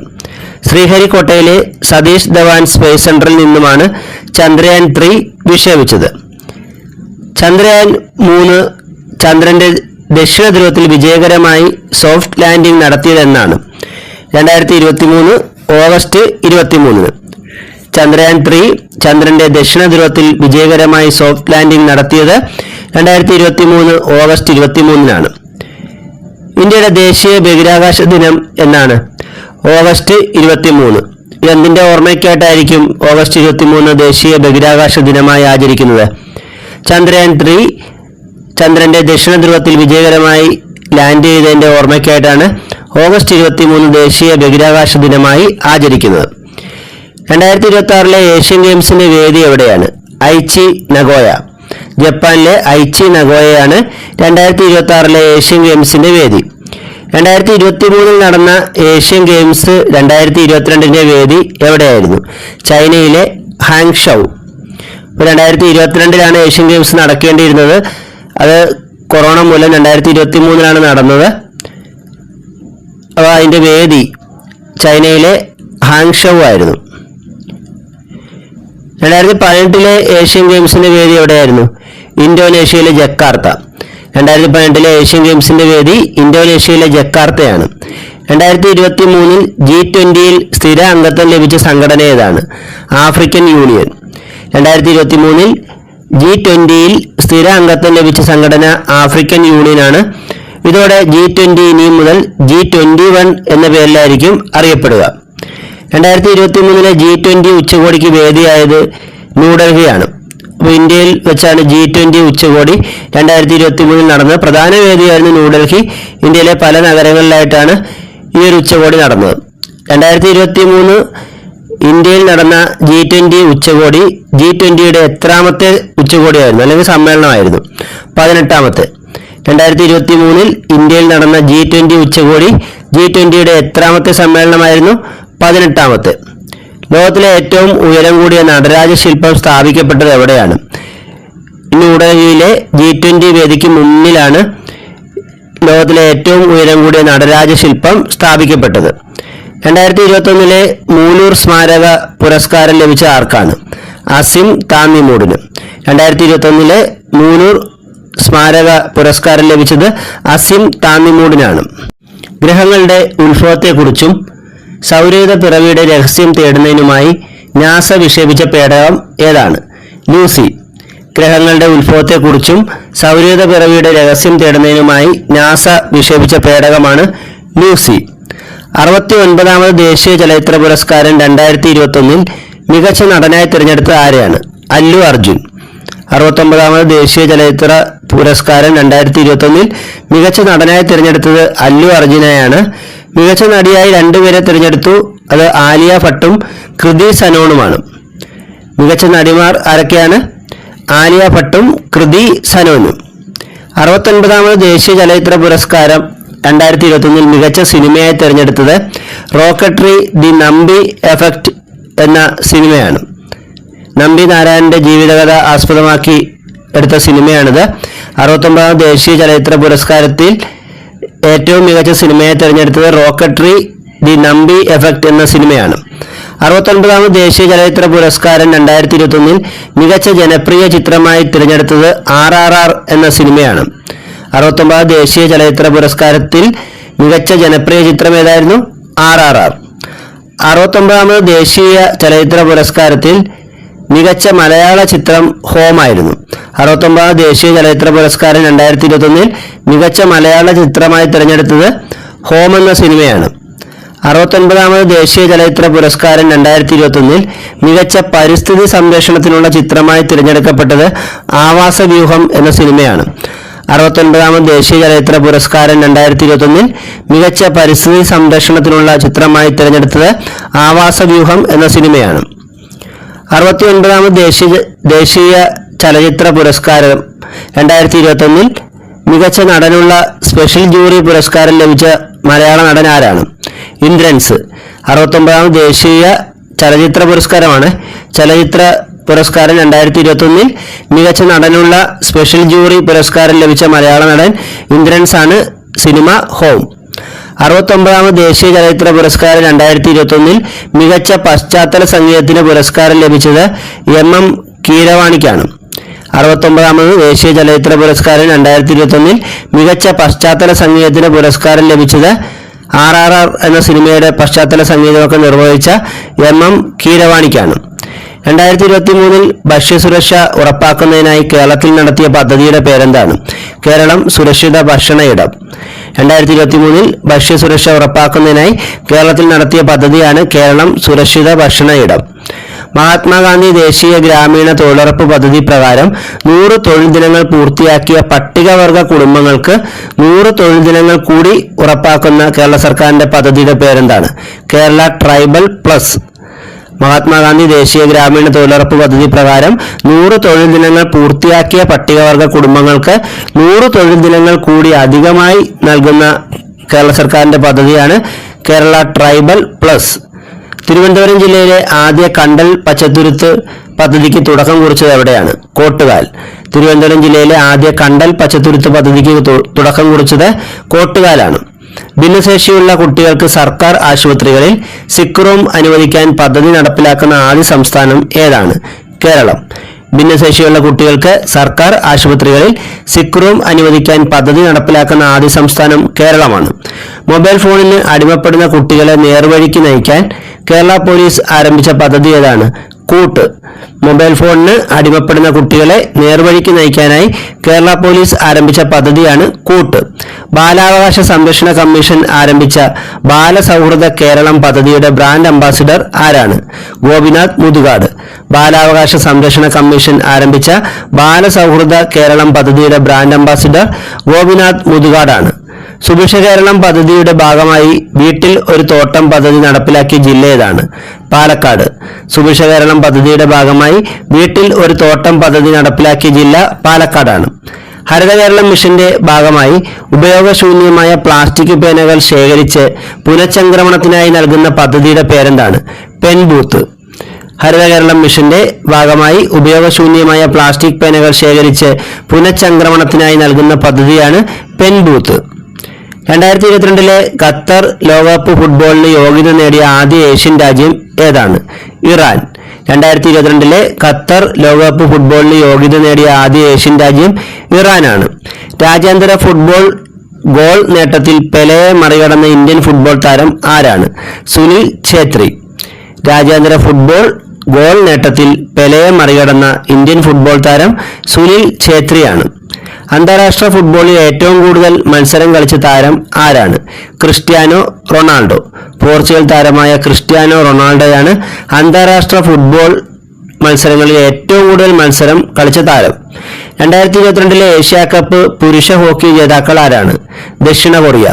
ശ്രീഹരിക്കോട്ടയിലെ സതീഷ് ധവാൻ സ്പേസ് സെന്ററിൽ നിന്നുമാണ് ചന്ദ്രയാൻ 3 വിക്ഷേപിച്ചത്. ചന്ദ്രയാൻ 3 ചന്ദ്രന്റെ ദക്ഷിണ ധ്രുവത്തിൽ വിജയകരമായി സോഫ്റ്റ് ലാൻഡിംഗ് നടത്തിയതെന്നാണ്? 2023 ഓഗസ്റ്റ് 23. ചന്ദ്രയാൻ 3 ചന്ദ്രന്റെ ദക്ഷിണ ധ്രുവത്തിൽ വിജയകരമായി സോഫ്റ്റ് ലാൻഡിംഗ് നടത്തിയത് 2023 ഓഗസ്റ്റ് 23. ഇന്ത്യയുടെ ദേശീയ ബഹിരാകാശ ദിനം എന്നാണ്? ഓഗസ്റ്റ് 23. എന്തിന്റെ ഓർമ്മയ്ക്കായിട്ടായിരിക്കും ഓഗസ്റ്റ് 23 ദേശീയ ബഹിരാകാശ ദിനമായി ആചരിക്കുന്നത്? ചന്ദ്രയാൻ 3 ചന്ദ്രന്റെ ദക്ഷിണ ധ്രുവത്തിൽ വിജയകരമായി ലാൻഡ് ചെയ്തതിന്റെ ഓർമ്മയ്ക്കായിട്ടാണ് ഓഗസ്റ്റ് 23 ദേശീയ ബഹിരാകാശ ദിനമായി ആചരിക്കുന്നത്. 2026 ഏഷ്യൻ ഗെയിംസിന്റെ വേദി എവിടെയാണ്? Aichi Nagoya. ജപ്പാനിലെ ഐച്ചി നഗോയയാണ് 2026 ഏഷ്യൻ ഗെയിംസിന്റെ വേദി. 2023 നടന്ന ഏഷ്യൻ ഗെയിംസ് 2022 വേദി എവിടെയായിരുന്നു? ചൈനയിലെ ഹാങ്ഷൗ. 2022 ഏഷ്യൻ ഗെയിംസ് നടക്കേണ്ടിയിരുന്നത്, അത് കൊറോണ മൂലം 2023 നടന്നത്. അപ്പോൾ അതിൻ്റെ വേദി ചൈനയിലെ ഹാങ്ഷൗ ആയിരുന്നു. 2018 ഏഷ്യൻ ഗെയിംസിന്റെ വേദി എവിടെയായിരുന്നു? ഇന്തോനേഷ്യയിലെ ജക്കാർത്ത. 2018 ഏഷ്യൻ ഗെയിംസിന്റെ വേദി ഇന്തോനേഷ്യയിലെ ജക്കാർത്തയാണ്. 2023 G20 സ്ഥിര അംഗത്വം ലഭിച്ച സംഘടന ഏതാണ്? African union. 2023 G20 സ്ഥിര അംഗത്വം ലഭിച്ച സംഘടന ആഫ്രിക്കൻ യൂണിയനാണ്. ഇതോടെ G20 ഇനി മുതൽ G21 എന്ന പേരിലായിരിക്കും അറിയപ്പെടുക. 2023 G20 ഉച്ചകോടിക്ക് വേദിയായത് ന്യൂഡൽഹിയാണ്. അപ്പോൾ ഇന്ത്യയിൽ വെച്ചാണ് G20 ഉച്ചകോടി 2023 നടന്നത്. പ്രധാന വേദിയായിരുന്നു ന്യൂഡൽഹി. ഇന്ത്യയിലെ പല നഗരങ്ങളിലായിട്ടാണ് ഈ ഒരു ഉച്ചകോടി നടന്നത്. 2023 ഇന്ത്യയിൽ നടന്ന G20 ഉച്ചകോടി G20യുടെ എത്രാമത്തെ ഉച്ചകോടിയായിരുന്നു അല്ലെങ്കിൽ സമ്മേളനമായിരുന്നു? 18ാമത്തെ. 2023 ഇന്ത്യയിൽ നടന്ന G20 ഉച്ചകോടി G20യുടെ എത്രാമത്തെ സമ്മേളനമായിരുന്നു? 18ാമത്തെ. ലോകത്തിലെ ഏറ്റവും ഉയരം കൂടിയ നടരാജ ശില്പം സ്ഥാപിക്കപ്പെട്ടത് എവിടെയാണ്? ന്യൂഡൽഹിയിലെ G20 വേദിക്ക് മുന്നിലാണ് ലോകത്തിലെ ഏറ്റവും ഉയരം കൂടിയ നടരാജ ശില്പം സ്ഥാപിക്കപ്പെട്ടത്. 2021 മൂലൂർ സ്മാരക പുരസ്കാരം ലഭിച്ച ആർക്കാണ്? അസിം താമിമൂടിന്. 2021 മൂലൂർ സ്മാരക പുരസ്കാരം ലഭിച്ചത് അസിം താമിമൂടിനാണ്. ഗ്രഹങ്ങളുടെ ഉത്ഭവത്തെക്കുറിച്ചും സൗരയൂഥ പിറവിയുടെ രഹസ്യം തേടുന്നതിനുമായി നാസ വിക്ഷേപിച്ച പേടകം ഏതാണ്? ലൂസി. ഗ്രഹങ്ങളുടെ ഉത്ഭവത്തെക്കുറിച്ചും സൗരയൂഥ പിറവിയുടെ രഹസ്യം തേടുന്നതിനുമായി നാസ വിക്ഷേപിച്ച പേടകമാണ് ലൂസി. 69ാമത് ദേശീയ ചലച്ചിത്ര പുരസ്കാരം 2021 മികച്ച നടനായി തിരഞ്ഞെടുത്തത് ആരെയാണ്? അല്ലു അർജുൻ. 69ാമത് ദേശീയ ചലച്ചിത്ര പുരസ്കാരം 2021 മികച്ച നടനായി തിരഞ്ഞെടുത്തത് അല്ലു അർജുനെയാണ്. മികച്ച നടിയായി 2 പേരെ തിരഞ്ഞെടുത്തു. അത് ആലിയ ഭട്ടും കൃതി സനോണുമാണ്. മികച്ച നടിമാർ ആരൊക്കെയാണ്? ആലിയ ഭട്ടും കൃതി സനോനും. 69ാമത് ദേശീയ ചലച്ചിത്ര പുരസ്കാരം 2021 മികച്ച സിനിമയായി തിരഞ്ഞെടുത്തത് റോക്കട്രി ദി നമ്പി എഫക്റ്റ് എന്ന സിനിമയാണ്. നമ്പി നാരായണന്റെ ജീവിതകഥ ആസ്പദമാക്കി എടുത്ത സിനിമയാണിത്. 69ാമത് ദേശീയ ചലച്ചിത്ര പുരസ്കാരത്തിൽ ഏറ്റവും മികച്ച സിനിമയായി തിരഞ്ഞെടുത്തത് റോക്കട്രി ദി നമ്പി എഫക്റ്റ് എന്ന സിനിമയാണ്. 69ാമത് ദേശീയ ചലച്ചിത്ര പുരസ്കാരം 2021 മികച്ച ജനപ്രിയ ചിത്രമായി തിരഞ്ഞെടുത്തത് RRR എന്ന സിനിമയാണ്. 69ാമത് ദേശീയ ചലച്ചിത്ര പുരസ്കാരത്തിൽ മികച്ച ജനപ്രിയ ചിത്രം ഏതായിരുന്നു? RRR. 69ാമത് ദേശീയ ചലച്ചിത്ര പുരസ്കാരത്തിൽ മികച്ച മലയാള ചിത്രം ഹോം ആയിരുന്നു. 69ാമത് ദേശീയ ചലച്ചിത്ര പുരസ്കാരം 2021 മികച്ച മലയാള ചിത്രമായി തിരഞ്ഞെടുത്തത് ഹോം എന്ന സിനിമയാണ്. 69ാമത് ദേശീയ ചലച്ചിത്ര പുരസ്കാരം 2021 മികച്ച പരിസ്ഥിതി സംരക്ഷണത്തിനുള്ള ചിത്രമായി തിരഞ്ഞെടുക്കപ്പെട്ടത് ആവാസവ്യൂഹം എന്ന സിനിമയാണ്. 69ാമത് ദേശീയ ചലച്ചിത്ര പുരസ്കാരം 2021 മികച്ച പരിസ്ഥിതി സംരക്ഷണത്തിനുള്ള ചിത്രമായി തിരഞ്ഞെടുത്തത് ആവാസവ്യൂഹം എന്ന സിനിമയാണ്. 69ാമത് ദേശീയ ചലച്ചിത്ര പുരസ്കാരം 2021 മികച്ച നടനുള്ള സ്പെഷ്യൽ ജൂറി പുരസ്കാരം ലഭിച്ച മലയാള നടൻ ആരാണ്? ഇന്ദ്രൻസ്. 69ാമത് ദേശീയ ചലച്ചിത്ര പുരസ്കാരമാണ്. ചലച്ചിത്ര പുരസ്കാരം 2021 മികച്ച നടനുള്ള സ്പെഷ്യൽ ജൂറി പുരസ്കാരം ലഭിച്ച മലയാള നടൻ ഇന്ദ്രൻസ് ആണ്. Cinema home. 69ാമത് ദേശീയ ചലച്ചിത്ര പുരസ്കാരം 2021 മികച്ച പശ്ചാത്തല സംഗീതത്തിന് പുരസ്കാരം ലഭിച്ചത് MM കീരവാണിക്കാണ്. 69ാമത് ദേശീയ ചലച്ചിത്ര പുരസ്കാരം 2021 മികച്ച പശ്ചാത്തല സംഗീതത്തിന് പുരസ്കാരം ലഭിച്ചത് RRR എന്ന സിനിമയുടെ പശ്ചാത്തല സംഗീതമൊക്കെ നിർവഹിച്ച MM കീരവാണിക്കാണ്. 2023 ഭക്ഷ്യസുരക്ഷ ഉറപ്പാക്കുന്നതിനായി കേരളത്തിൽ നടത്തിയ പദ്ധതിയുടെ പേരെന്താണ്? കേരളം സുരക്ഷിത ഭക്ഷണ ഇടം. 2023 ഭക്ഷ്യസുരക്ഷ ഉറപ്പാക്കുന്നതിനായി കേരളത്തിൽ നടത്തിയ പദ്ധതിയാണ് കേരളം സുരക്ഷിത ഭക്ഷണ ഇടം. മഹാത്മാഗാന്ധി ദേശീയ ഗ്രാമീണ തൊഴിലുറപ്പ് പദ്ധതി പ്രകാരം 100 തൊഴിൽ ദിനങ്ങൾ പൂർത്തിയാക്കിയ പട്ടികവർഗ കുടുംബങ്ങൾക്ക് 100 തൊഴിൽ ദിനങ്ങൾ കൂടി ഉറപ്പാക്കുന്ന കേരള സർക്കാരിന്റെ പദ്ധതിയുടെ പേരെന്താണ്? Kerala tribal plus. മഹാത്മാഗാന്ധി ദേശീയ ഗ്രാമീണ തൊഴിലുറപ്പ് പദ്ധതി പ്രകാരം 100 തൊഴിൽ ദിനങ്ങൾ പൂർത്തിയാക്കിയ പട്ടികവർഗ കുടുംബങ്ങൾക്ക് 100 തൊഴിൽ ദിനങ്ങൾ കൂടി അധികമായി നൽകുന്ന കേരള സർക്കാരിന്റെ പദ്ധതിയാണ് കേരള ട്രൈബൽ പ്ലസ്. തിരുവനന്തപുരം ജില്ലയിലെ ആദ്യ കണ്ടൽ പച്ചത്തുരുത്ത് പദ്ധതിക്ക് തുടക്കം കുറിച്ചത് എവിടെയാണ്? കോട്ടുകാൽ. തിരുവനന്തപുരം ജില്ലയിലെ ആദ്യ കണ്ടൽ പച്ചത്തുരുത്ത് പദ്ധതിക്ക് തുടക്കം കുറിച്ചത് കോട്ടുകാലാണ്. ഭിന്നശേഷിയുള്ള കുട്ടികൾക്ക് സർക്കാർ ആശുപത്രികളിൽ സിക്ക് റൂം അനുവദിക്കാൻ പദ്ധതി നടപ്പിലാക്കുന്ന ആദ്യ സംസ്ഥാനം ഏതാണ്? കേരളം. ഭിന്നശേഷിയുള്ള കുട്ടികൾക്ക് സർക്കാർ ആശുപത്രികളിൽ സിക്ക് റൂം അനുവദിക്കാൻ പദ്ധതി നടപ്പിലാക്കുന്ന ആദ്യ സംസ്ഥാനം കേരളമാണ്. മൊബൈൽ ഫോണിന് അടിമപ്പെടുന്ന കുട്ടികളെ നേർവഴിക്ക് നയിക്കാൻ കേരള പോലീസ് ആരംഭിച്ച പദ്ധതി ഏതാണ്? കൂട്ട്. മൊബൈൽ ഫോണിന് അടിമപ്പെടുന്ന കുട്ടികളെ നേർവഴിക്ക് നയിക്കാനായി കേരള പോലീസ് ആരംഭിച്ച പദ്ധതിയാണ് കൂട്ട്. ബാലാവകാശ സംരക്ഷണ കമ്മീഷൻ ആരംഭിച്ച ബാലസൗഹൃദ കേരളം പദ്ധതിയുടെ ബ്രാൻഡ് അംബാസിഡർ ആരാണ്? ഗോപിനാഥ് മുതുകാട്. ബാലാവകാശ സംരക്ഷണ കമ്മീഷൻ ആരംഭിച്ച ബാലസൗഹൃദ കേരളം പദ്ധതിയുടെ ബ്രാൻഡ് അംബാസിഡർ ഗോപിനാഥ് മുതുകാടാണ്. സുഭിക്ഷ കേരളം പദ്ധതിയുടെ ഭാഗമായി വീട്ടിൽ ഒരു തോട്ടം പദ്ധതി നടപ്പിലാക്കിയ ജില്ല ഏതാണ്? പാലക്കാട്. സുഭിക്ഷ കേരളം പദ്ധതിയുടെ ഭാഗമായി വീട്ടിൽ ഒരു തോട്ടം പദ്ധതി നടപ്പിലാക്കിയ ജില്ല പാലക്കാടാണ്. ഹരിത കേരളം മിഷന്റെ ഭാഗമായി ഉപയോഗശൂന്യമായ പ്ലാസ്റ്റിക് പേനകൾ ശേഖരിച്ച് പുനഃചംക്രമണത്തിനായി നൽകുന്ന പദ്ധതിയുടെ പേരെന്താണ്? പെൻബൂത്ത്. ഹരിത കേരളം മിഷന്റെ ഭാഗമായി ഉപയോഗശൂന്യമായ പ്ലാസ്റ്റിക് പേനകൾ ശേഖരിച്ച് പുനഃചംക്രമണത്തിനായി നൽകുന്ന പദ്ധതിയാണ് പെൻബൂത്ത്. 2022 ഖത്തർ ലോകകപ്പ് ഫുട്ബോളിന് യോഗ്യത നേടിയ ആദ്യ ഏഷ്യൻ രാജ്യം ഏതാണ്? ഇറാൻ. 2022 ഖത്തർ ലോകകപ്പ് ഫുട്ബോളിന് യോഗ്യത നേടിയ ആദ്യ ഏഷ്യൻ രാജ്യം ഇറാനാണ്. രാജ്യാന്തര ഫുട്ബോൾ ഗോൾ നേട്ടത്തിൽ പെലെയെ മറികടന്ന ഇന്ത്യൻ ഫുട്ബോൾ താരം ആരാണ്? സുനിൽ ഛേത്രി. രാജ്യാന്തര ഫുട്ബോൾ ഗോൾ നേട്ടത്തിൽ പെലെയെ മറികടന്ന ഇന്ത്യൻ ഫുട്ബോൾ താരം സുനിൽ ഛേത്രിയാണ്. അന്താരാഷ്ട്ര ഫുട്ബോളിൽ ഏറ്റവും കൂടുതൽ മത്സരം കളിച്ച താരം ആരാണ്? Cristiano Ronaldo. പോർച്ചുഗൽ താരമായ ക്രിസ്ത്യാനോ റൊണാൾഡോയാണ് അന്താരാഷ്ട്ര ഫുട്ബോൾ മത്സരങ്ങളിൽ ഏറ്റവും കൂടുതൽ മത്സരം കളിച്ച താരം. 2022 ഏഷ്യ കപ്പ് പുരുഷ ഹോക്കി ജേതാക്കൾ ആരാണ്? ദക്ഷിണ കൊറിയ.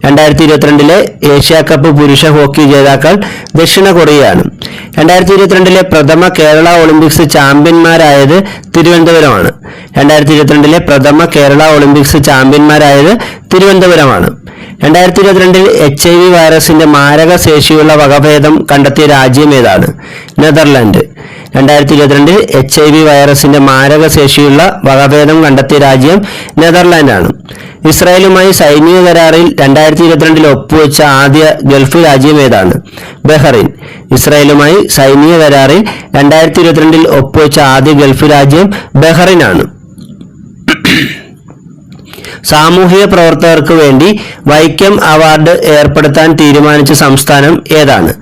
2022 ഏഷ്യ കപ്പ് പുരുഷ ഹോക്കി ജേതാക്കൾ ദക്ഷിണ കൊറിയയാണ്. 2022 പ്രഥമ കേരള ഒളിമ്പിക്സ് ചാമ്പ്യന്മാരായത് തിരുവനന്തപുരമാണ്. 2022 പ്രഥമ കേരള ഒളിമ്പിക്സ് ചാമ്പ്യന്മാരായത് തിരുവനന്തപുരമാണ്. 2022 HIV വൈറസിന്റെ മാരക ശേഷിയുള്ള വകഭേദം കണ്ടെത്തിയ രാജ്യം ഏതാണ്? നെതർലാൻഡ്. 2022 HIV വൈറസിന്റെ മാരക ശേഷിയുള്ള വകഭേദം കണ്ടെത്തിയ രാജ്യം നെതർലാൻഡാണ്. ഇസ്രായേലുമായി സൈനിക കരാറിൽ 2022 ഒപ്പുവെച്ച ആദ്യ ഗൾഫ് രാജ്യം ഏതാണ്? ബഹ്റൈൻ. ഇസ്രായേലുമായി സൈനിക കരാറിൽ 2022 ഒപ്പുവെച്ച ആദ്യ ഗൾഫ് രാജ്യം ബഹ്റൈനാണ്. സാമൂഹിക പ്രവർത്തകർക്ക് വേണ്ടി വൈക്കം അവാർഡ് ഏർപ്പെടുത്താൻ തീരുമാനിച്ച സംസ്ഥാനം ഏതാണ്?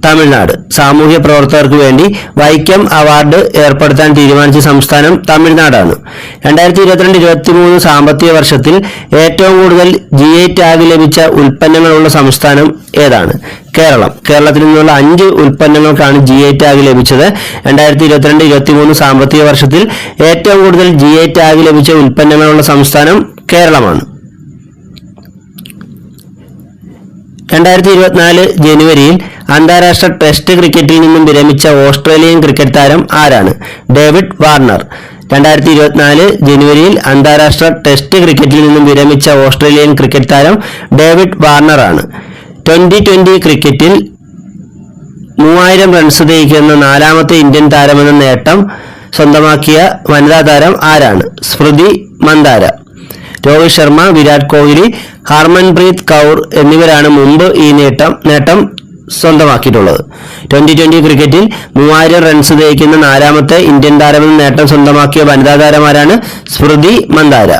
തമിഴ്നാട്. സാമൂഹ്യ പ്രവർത്തകർക്ക് വേണ്ടി വൈക്കം അവാർഡ് ഏർപ്പെടുത്താൻ തീരുമാനിച്ച സംസ്ഥാനം തമിഴ്നാടാണ്. 2022-23 സാമ്പത്തിക വർഷത്തിൽ ഏറ്റവും കൂടുതൽ GI ടാഗ് ലഭിച്ച ഉൽപ്പന്നങ്ങളുള്ള സംസ്ഥാനം ഏതാണ്? കേരളം. കേരളത്തിൽ നിന്നുള്ള 5 ഉൽപ്പന്നങ്ങൾക്കാണ് GI ടാഗ് ലഭിച്ചത്. 2022-23 സാമ്പത്തിക വർഷത്തിൽ ഏറ്റവും കൂടുതൽ GI ടാഗ് ലഭിച്ച ഉൽപ്പന്നങ്ങളുള്ള സംസ്ഥാനം കേരളമാണ്. 2024 ജനുവരിയിൽ അന്താരാഷ്ട്ര ടെസ്റ്റ് ക്രിക്കറ്റിൽ നിന്നും വിരമിച്ച ഓസ്ട്രേലിയൻ ക്രിക്കറ്റ് താരം ആരാണ്? David Warner. 2024 ജനുവരിയിൽ അന്താരാഷ്ട്ര ടെസ്റ്റ് ക്രിക്കറ്റിൽ നിന്നും വിരമിച്ച ഓസ്ട്രേലിയൻ ക്രിക്കറ്റ് താരം ഡേവിഡ് വാർണർ ആണ്. 2020 ക്രിക്കറ്റിൽ 3000 റൺസ് തികയ്ക്കുന്ന 4ാമത്തെ ഇന്ത്യൻ താരമെന്ന നേട്ടം സ്വന്തമാക്കിയ വനിതാ താരം ആരാണ്? സ്മൃതി മന്ദാര. രോഹിത് ശർമ്മ, വിരാട് കോഹ്ലി, ഹർമൻപ്രീത് കൗർ എന്നിവരാണ് മുമ്പ് ഈ നേട്ടം സ്വന്തമാക്കിയിട്ടുള്ളത്. 2020 ക്രിക്കറ്റിൽ 3000 റൺസ് തികയ്ക്കുന്ന 4ാമത്തെ ഇന്ത്യൻ താരമെന്ന നേട്ടം സ്വന്തമാക്കിയ വനിതാ താരമാരാണ് സ്മൃതി മന്ദാന.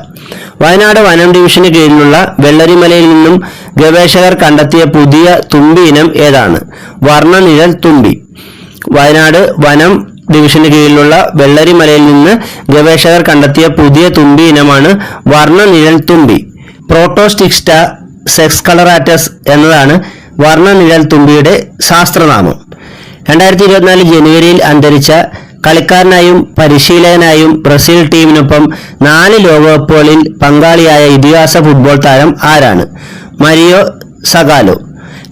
വയനാട് വനം ഡിവിഷന് കീഴിലുള്ള വെള്ളരിമലയിൽ നിന്നും ഗവേഷകർ കണ്ടെത്തിയ പുതിയ തുമ്പി ഇനം ഏതാണ്? വർണ്ണനിഴൽ തുമ്പി. വയനാട് വനം ഡിവിഷന് കീഴിലുള്ള വെള്ളരിമലയിൽ നിന്ന് ഗവേഷകർ കണ്ടെത്തിയ പുതിയ തുമ്പി ഇനമാണ് വർണ്ണനിഴൽ തുമ്പി. പ്രോട്ടോസ്റ്റിക്സ്റ്റ സെക്സ്കളറാറ്റസ് എന്നതാണ് വർണ്ണനിഴൽ തുമ്പിയുടെ ശാസ്ത്രനാമം. 2024 ജനുവരിയിൽ അന്തരിച്ച കളിക്കാരനായും പരിശീലകനായും ബ്രസീൽ ടീമിനൊപ്പം 4 ലോകകപ്പുകളിൽ പങ്കാളിയായ ഇതിഹാസ ഫുട്ബോൾ താരം ആരാണ്? മരിയോ സഗാലോ.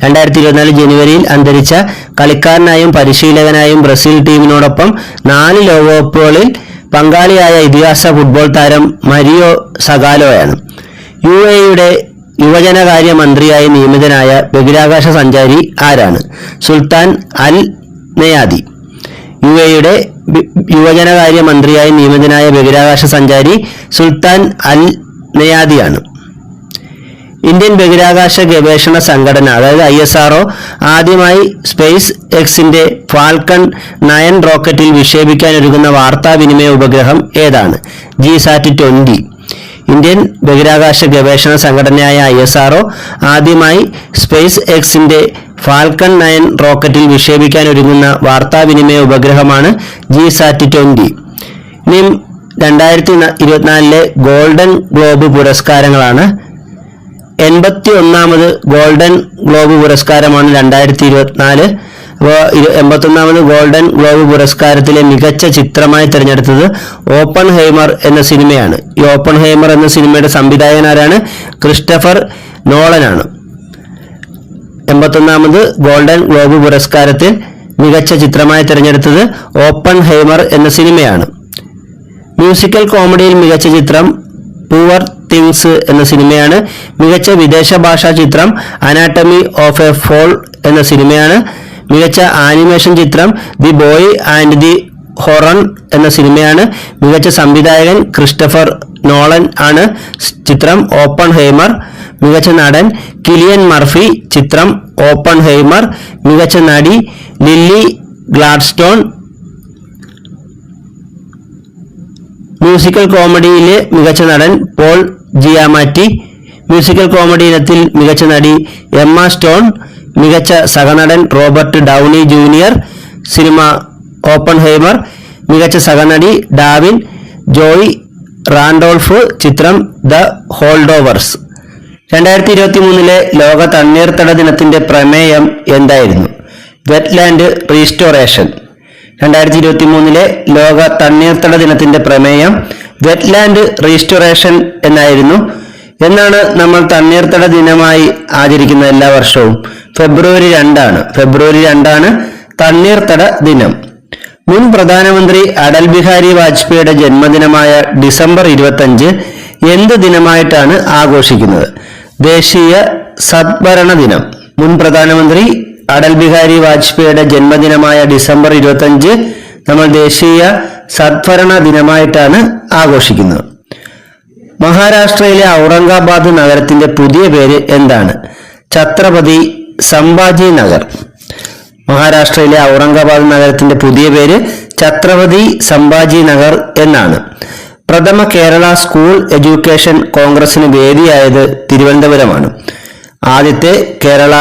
2024 ജനുവരിയിൽ അന്തരിച്ച കളിക്കാരനായും പരിശീലകനായും ബ്രസീൽ ടീമിനോടൊപ്പം 4 ലോകകപ്പുകളിൽ പങ്കാളിയായ ഇതിഹാസ ഫുട്ബോൾ താരം മരിയോ സഗാലോയാണ്. UAEയുടെ യുവജനകാര്യ മന്ത്രിയായി നിയമിതനായ ബഹിരാകാശ സഞ്ചാരി ആരാണ്? സുൽത്താൻ അൽ നയാദി. UAEയുടെ യുവജനകാര്യ മന്ത്രിയായി നിയമിതനായ ബഹിരാകാശ സഞ്ചാരി സുൽത്താൻ അൽ നയാദിയാണ്. ഇന്ത്യൻ ബഹിരാകാശ ഗവേഷണ സംഘടന അതായത് ISRO ആദ്യമായി സ്പേസ് എക്സിന്റെ ഫാൽക്കൺ 9 റോക്കറ്റിൽ വിക്ഷേപിക്കാനൊരുങ്ങുന്ന വാർത്താവിനിമയ ഉപഗ്രഹം ഏതാണ്? GSAT-20. ഇന്ത്യൻ ബഹിരാകാശ ഗവേഷണ സംഘടനയായ ISRO ആദ്യമായി സ്പേസ് എക്സിന്റെ ഫാൽക്കൺ 9 റോക്കറ്റിൽ വിക്ഷേപിക്കാനൊരുങ്ങുന്ന വാർത്താവിനിമയ ഉപഗ്രഹമാണ് GSAT-20. ഇനി 2024 ഗോൾഡൻ ഗ്ലോബ് പുരസ്കാരങ്ങളാണ്. 81ാമത് ഗോൾഡൻ ഗ്ലോബ് പുരസ്കാരമാണ് 2024. അപ്പോൾ 81ാമത് ഗോൾഡൻ ഗ്ലോബ് പുരസ്കാരത്തിലെ മികച്ച ചിത്രമായി തിരഞ്ഞെടുത്തത് ഓപ്പൺ ഹൈമർ എന്ന സിനിമയാണ്. ഈ ഓപ്പൺ ഹൈമർ എന്ന സിനിമയുടെ സംവിധായകനാരാണ്? ക്രിസ്റ്റഫർ നോളനാണ്. 81ാമത് ഗോൾഡൻ ഗ്ലോബ് പുരസ്കാരത്തിൽ മികച്ച ചിത്രമായി തിരഞ്ഞെടുത്തത് ഓപ്പൺ ഹൈമർ എന്ന സിനിമയാണ്. മ്യൂസിക്കൽ കോമഡിയിൽ മികച്ച ചിത്രം പൂവർ തിങ്സ് എന്ന സിനിമയാണ്. മികച്ച വിദേശ ഭാഷാ ചിത്രം അനാട്ടമി ഓഫ് എ ഫോൾ എന്ന സിനിമയാണ്. മികച്ച ആനിമേഷൻ ചിത്രം ദി ബോയ് ആൻഡ് ദി ഹൊറൺ എന്ന സിനിമയാണ്. മികച്ച സംവിധായകൻ ക്രിസ്റ്റഫർ നോളൻ ആണ്. ചിത്രം ഓപ്പൺ ഹൈമർ. മികച്ച നടൻ കിലിയൻ മർഫി. ചിത്രം ഓപ്പൺ ഹൈമർ. മികച്ച നടി ലില്ലി ഗ്ലാഡ്സ്റ്റോൺ. മ്യൂസിക്കൽ കോമഡിയിലെ മികച്ച നടൻ പോൾ ജിയാമാറ്റി. മ്യൂസിക്കൽ കോമഡി ഇനത്തിൽ മികച്ച നടി എമ്മ സ്റ്റോൺ. മികച്ച സഹനടൻ റോബർട്ട് ഡൗണി ജൂനിയർ. സിനിമ ഓപ്പൺ ഹൈമർ. മികച്ച സഹനടി ഡാവിൻ ജോയ് റാൻഡോൾഫ്. ചിത്രം ദ ഹോൾഡോവേഴ്സ്. 2023 ലോക തണ്ണീർത്തട ദിനത്തിന്റെ പ്രമേയം എന്തായിരുന്നു? Wetland restoration. 2023 ലോക തണ്ണീർത്തട ദിനത്തിന്റെ പ്രമേയം വെറ്റ്ലാൻഡ് റീസ്റ്റോറേഷൻ എന്നായിരുന്നു. എന്നാണ് നമ്മൾ തണ്ണീർത്തട ദിനമായി ആചരിക്കുന്നത് എല്ലാ വർഷവും? ഫെബ്രുവരി 2 ഫെബ്രുവരി 2 തണ്ണീർത്തട ദിനം. മുൻ പ്രധാനമന്ത്രി അടൽ ബിഹാരി വാജ്പേയിയുടെ ജന്മദിനമായ ഡിസംബർ 25 എന്ത് ദിനമായിട്ടാണ് ആഘോഷിക്കുന്നത്? ദേശീയ സദ്ഭരണ ദിനം. മുൻ പ്രധാനമന്ത്രി അടൽ ബിഹാരി വാജ്പേയിയുടെ ജന്മദിനമായ ഡിസംബർ 25 നമ്മൾ ദേശീയ സദ്ഭരണ ദിനമായിട്ടാണ് ആഘോഷിക്കുന്നത്. മഹാരാഷ്ട്രയിലെ ഔറംഗാബാദ് നഗരത്തിന്റെ പുതിയ പേര് എന്താണ്? ഛത്രപതി സംഭാജി നഗർ. മഹാരാഷ്ട്രയിലെ ഔറംഗാബാദ് നഗരത്തിന്റെ പുതിയ പേര് ഛത്രപതി സംഭാജി നഗർ എന്നാണ്. പ്രഥമ കേരള സ്കൂൾ എഡ്യൂക്കേഷൻ കോൺഗ്രസിന് വേദിയായത് തിരുവനന്തപുരമാണ്. ആദ്യത്തെ കേരള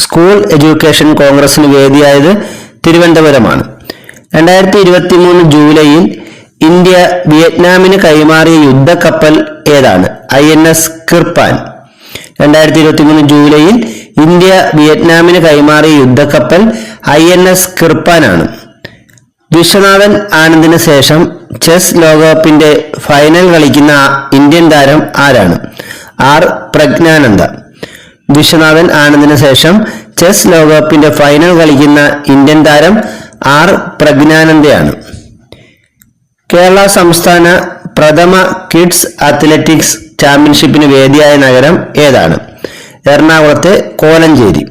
സ്കൂൾ എഡ്യൂക്കേഷൻ കോൺഗ്രസിന് വേദിയായത് തിരുവനന്തപുരമാണ്. 2023 ജൂലൈയിൽ ഇന്ത്യ വിയറ്റ്നാമിന് കൈമാറിയ യുദ്ധക്കപ്പൽ ഏതാണ്? INS കിർപ്പാൻ. 2023 ജൂലൈയിൽ ഇന്ത്യ വിയറ്റ്നാമിന് കൈമാറിയ യുദ്ധക്കപ്പൽ INS കിർപ്പാൻ ആണ്. വിശ്വനാഥൻ ആനന്ദിന് ശേഷം ചെസ് ലോകകപ്പിന്റെ ഫൈനൽ കളിക്കുന്ന ഇന്ത്യൻ താരം ആരാണ്? R പ്രജ്ഞാനന്ദ. വിശ്വനാഥൻ ആനന്ദിന് ശേഷം ചെസ് ലോകകപ്പിന്റെ ഫൈനൽ കളിക്കുന്ന ഇന്ത്യൻ താരം R പ്രജ്ഞാനന്ദയാണ്. കേരള സംസ്ഥാന പ്രഥമ കിഡ്സ് അത്ലറ്റിക്സ് ചാമ്പ്യൻഷിപ്പിന് വേദിയായ നഗരം ഏതാണ്? എറണാകുളത്തെ കോലഞ്ചേരി.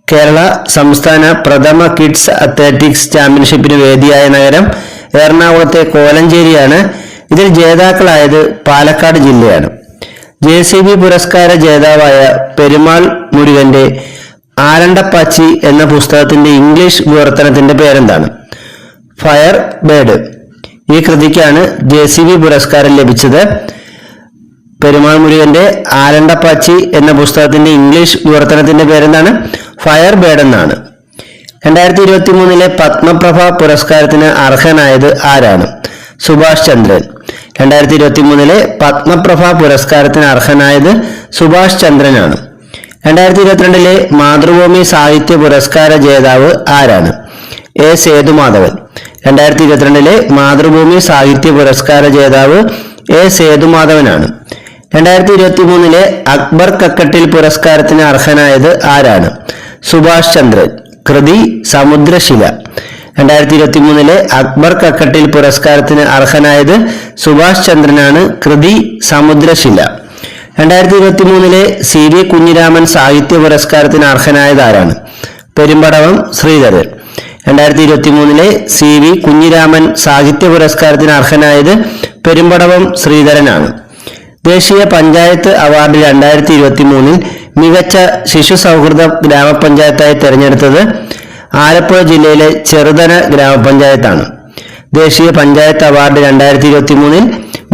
കേരള സംസ്ഥാന പ്രഥമ കിഡ്സ് അത്ലറ്റിക്സ് ചാമ്പ്യൻഷിപ്പിന് വേദിയായ നഗരം എറണാകുളത്തെ കോലഞ്ചേരിയാണ്. ഇതിൽ ജേതാക്കളായത് പാലക്കാട് ജില്ലയാണ്. JCB പുരസ്കാര ജേതാവായ പെരുമാൾ മുരുകന്റെ ആലണ്ടപ്പാച്ചി എന്ന പുസ്തകത്തിന്റെ ഇംഗ്ലീഷ് വിവർത്തനത്തിന്റെ പേരെന്താണ്? Fire bird. ഈ കൃതിക്കാണ് JCB പുരസ്കാരം ലഭിച്ചത്. പെരുമാൾ മുരുകന്റെ ആലണ്ടപ്പാച്ചി എന്ന പുസ്തകത്തിന്റെ ഇംഗ്ലീഷ് വിവർത്തനത്തിന്റെ പേരെന്താണ്? ഫയർ ബേർഡ് എന്നാണ്. 2023 പത്മപ്രഭ പുരസ്കാരത്തിന് അർഹനായത് ആരാണ്? സുഭാഷ് ചന്ദ്രൻ. 2023 പത്മപ്രഭ പുരസ്കാരത്തിന് അർഹനായത് സുഭാഷ് ചന്ദ്രനാണ്. 2022 മാതൃഭൂമി സാഹിത്യ പുരസ്കാര ജേതാവ് ആരാണ്? A. സേതുമാധവൻ. 2022 മാതൃഭൂമി സാഹിത്യ പുരസ്കാര ജേതാവ് A. സേതുമാധവനാണ്. 2023 അക്ബർ കക്കട്ടിൽ പുരസ്കാരത്തിന് അർഹനായത് ആരാണ്? സുഭാഷ് ചന്ദ്രൻ. കൃതി സമുദ്രശില. 2023 അക്ബർ കക്കട്ടിൽ പുരസ്കാരത്തിന് അർഹനായത് സുഭാഷ് ചന്ദ്രനാണ്. കൃതി സമുദ്രശില. 2023 CV കുഞ്ഞിരാമൻ സാഹിത്യ പുരസ്കാരത്തിന് അർഹനായത് ആരാണ്? പെരുമ്പടവം ശ്രീധരൻ. 2023 CV കുഞ്ഞിരാമൻ സാഹിത്യ പുരസ്കാരത്തിന് അർഹനായത് പെരുമ്പടവം ശ്രീധരനാണ്. ദേശീയ പഞ്ചായത്ത് അവാർഡ് 2023 മികച്ച ശിശു സൗഹൃദ ഗ്രാമപഞ്ചായത്തായി തെരഞ്ഞെടുത്തത് ആലപ്പുഴ ജില്ലയിലെ ചെറുതന ഗ്രാമപഞ്ചായത്താണ്. ദേശീയ പഞ്ചായത്ത് അവാർഡ് 2023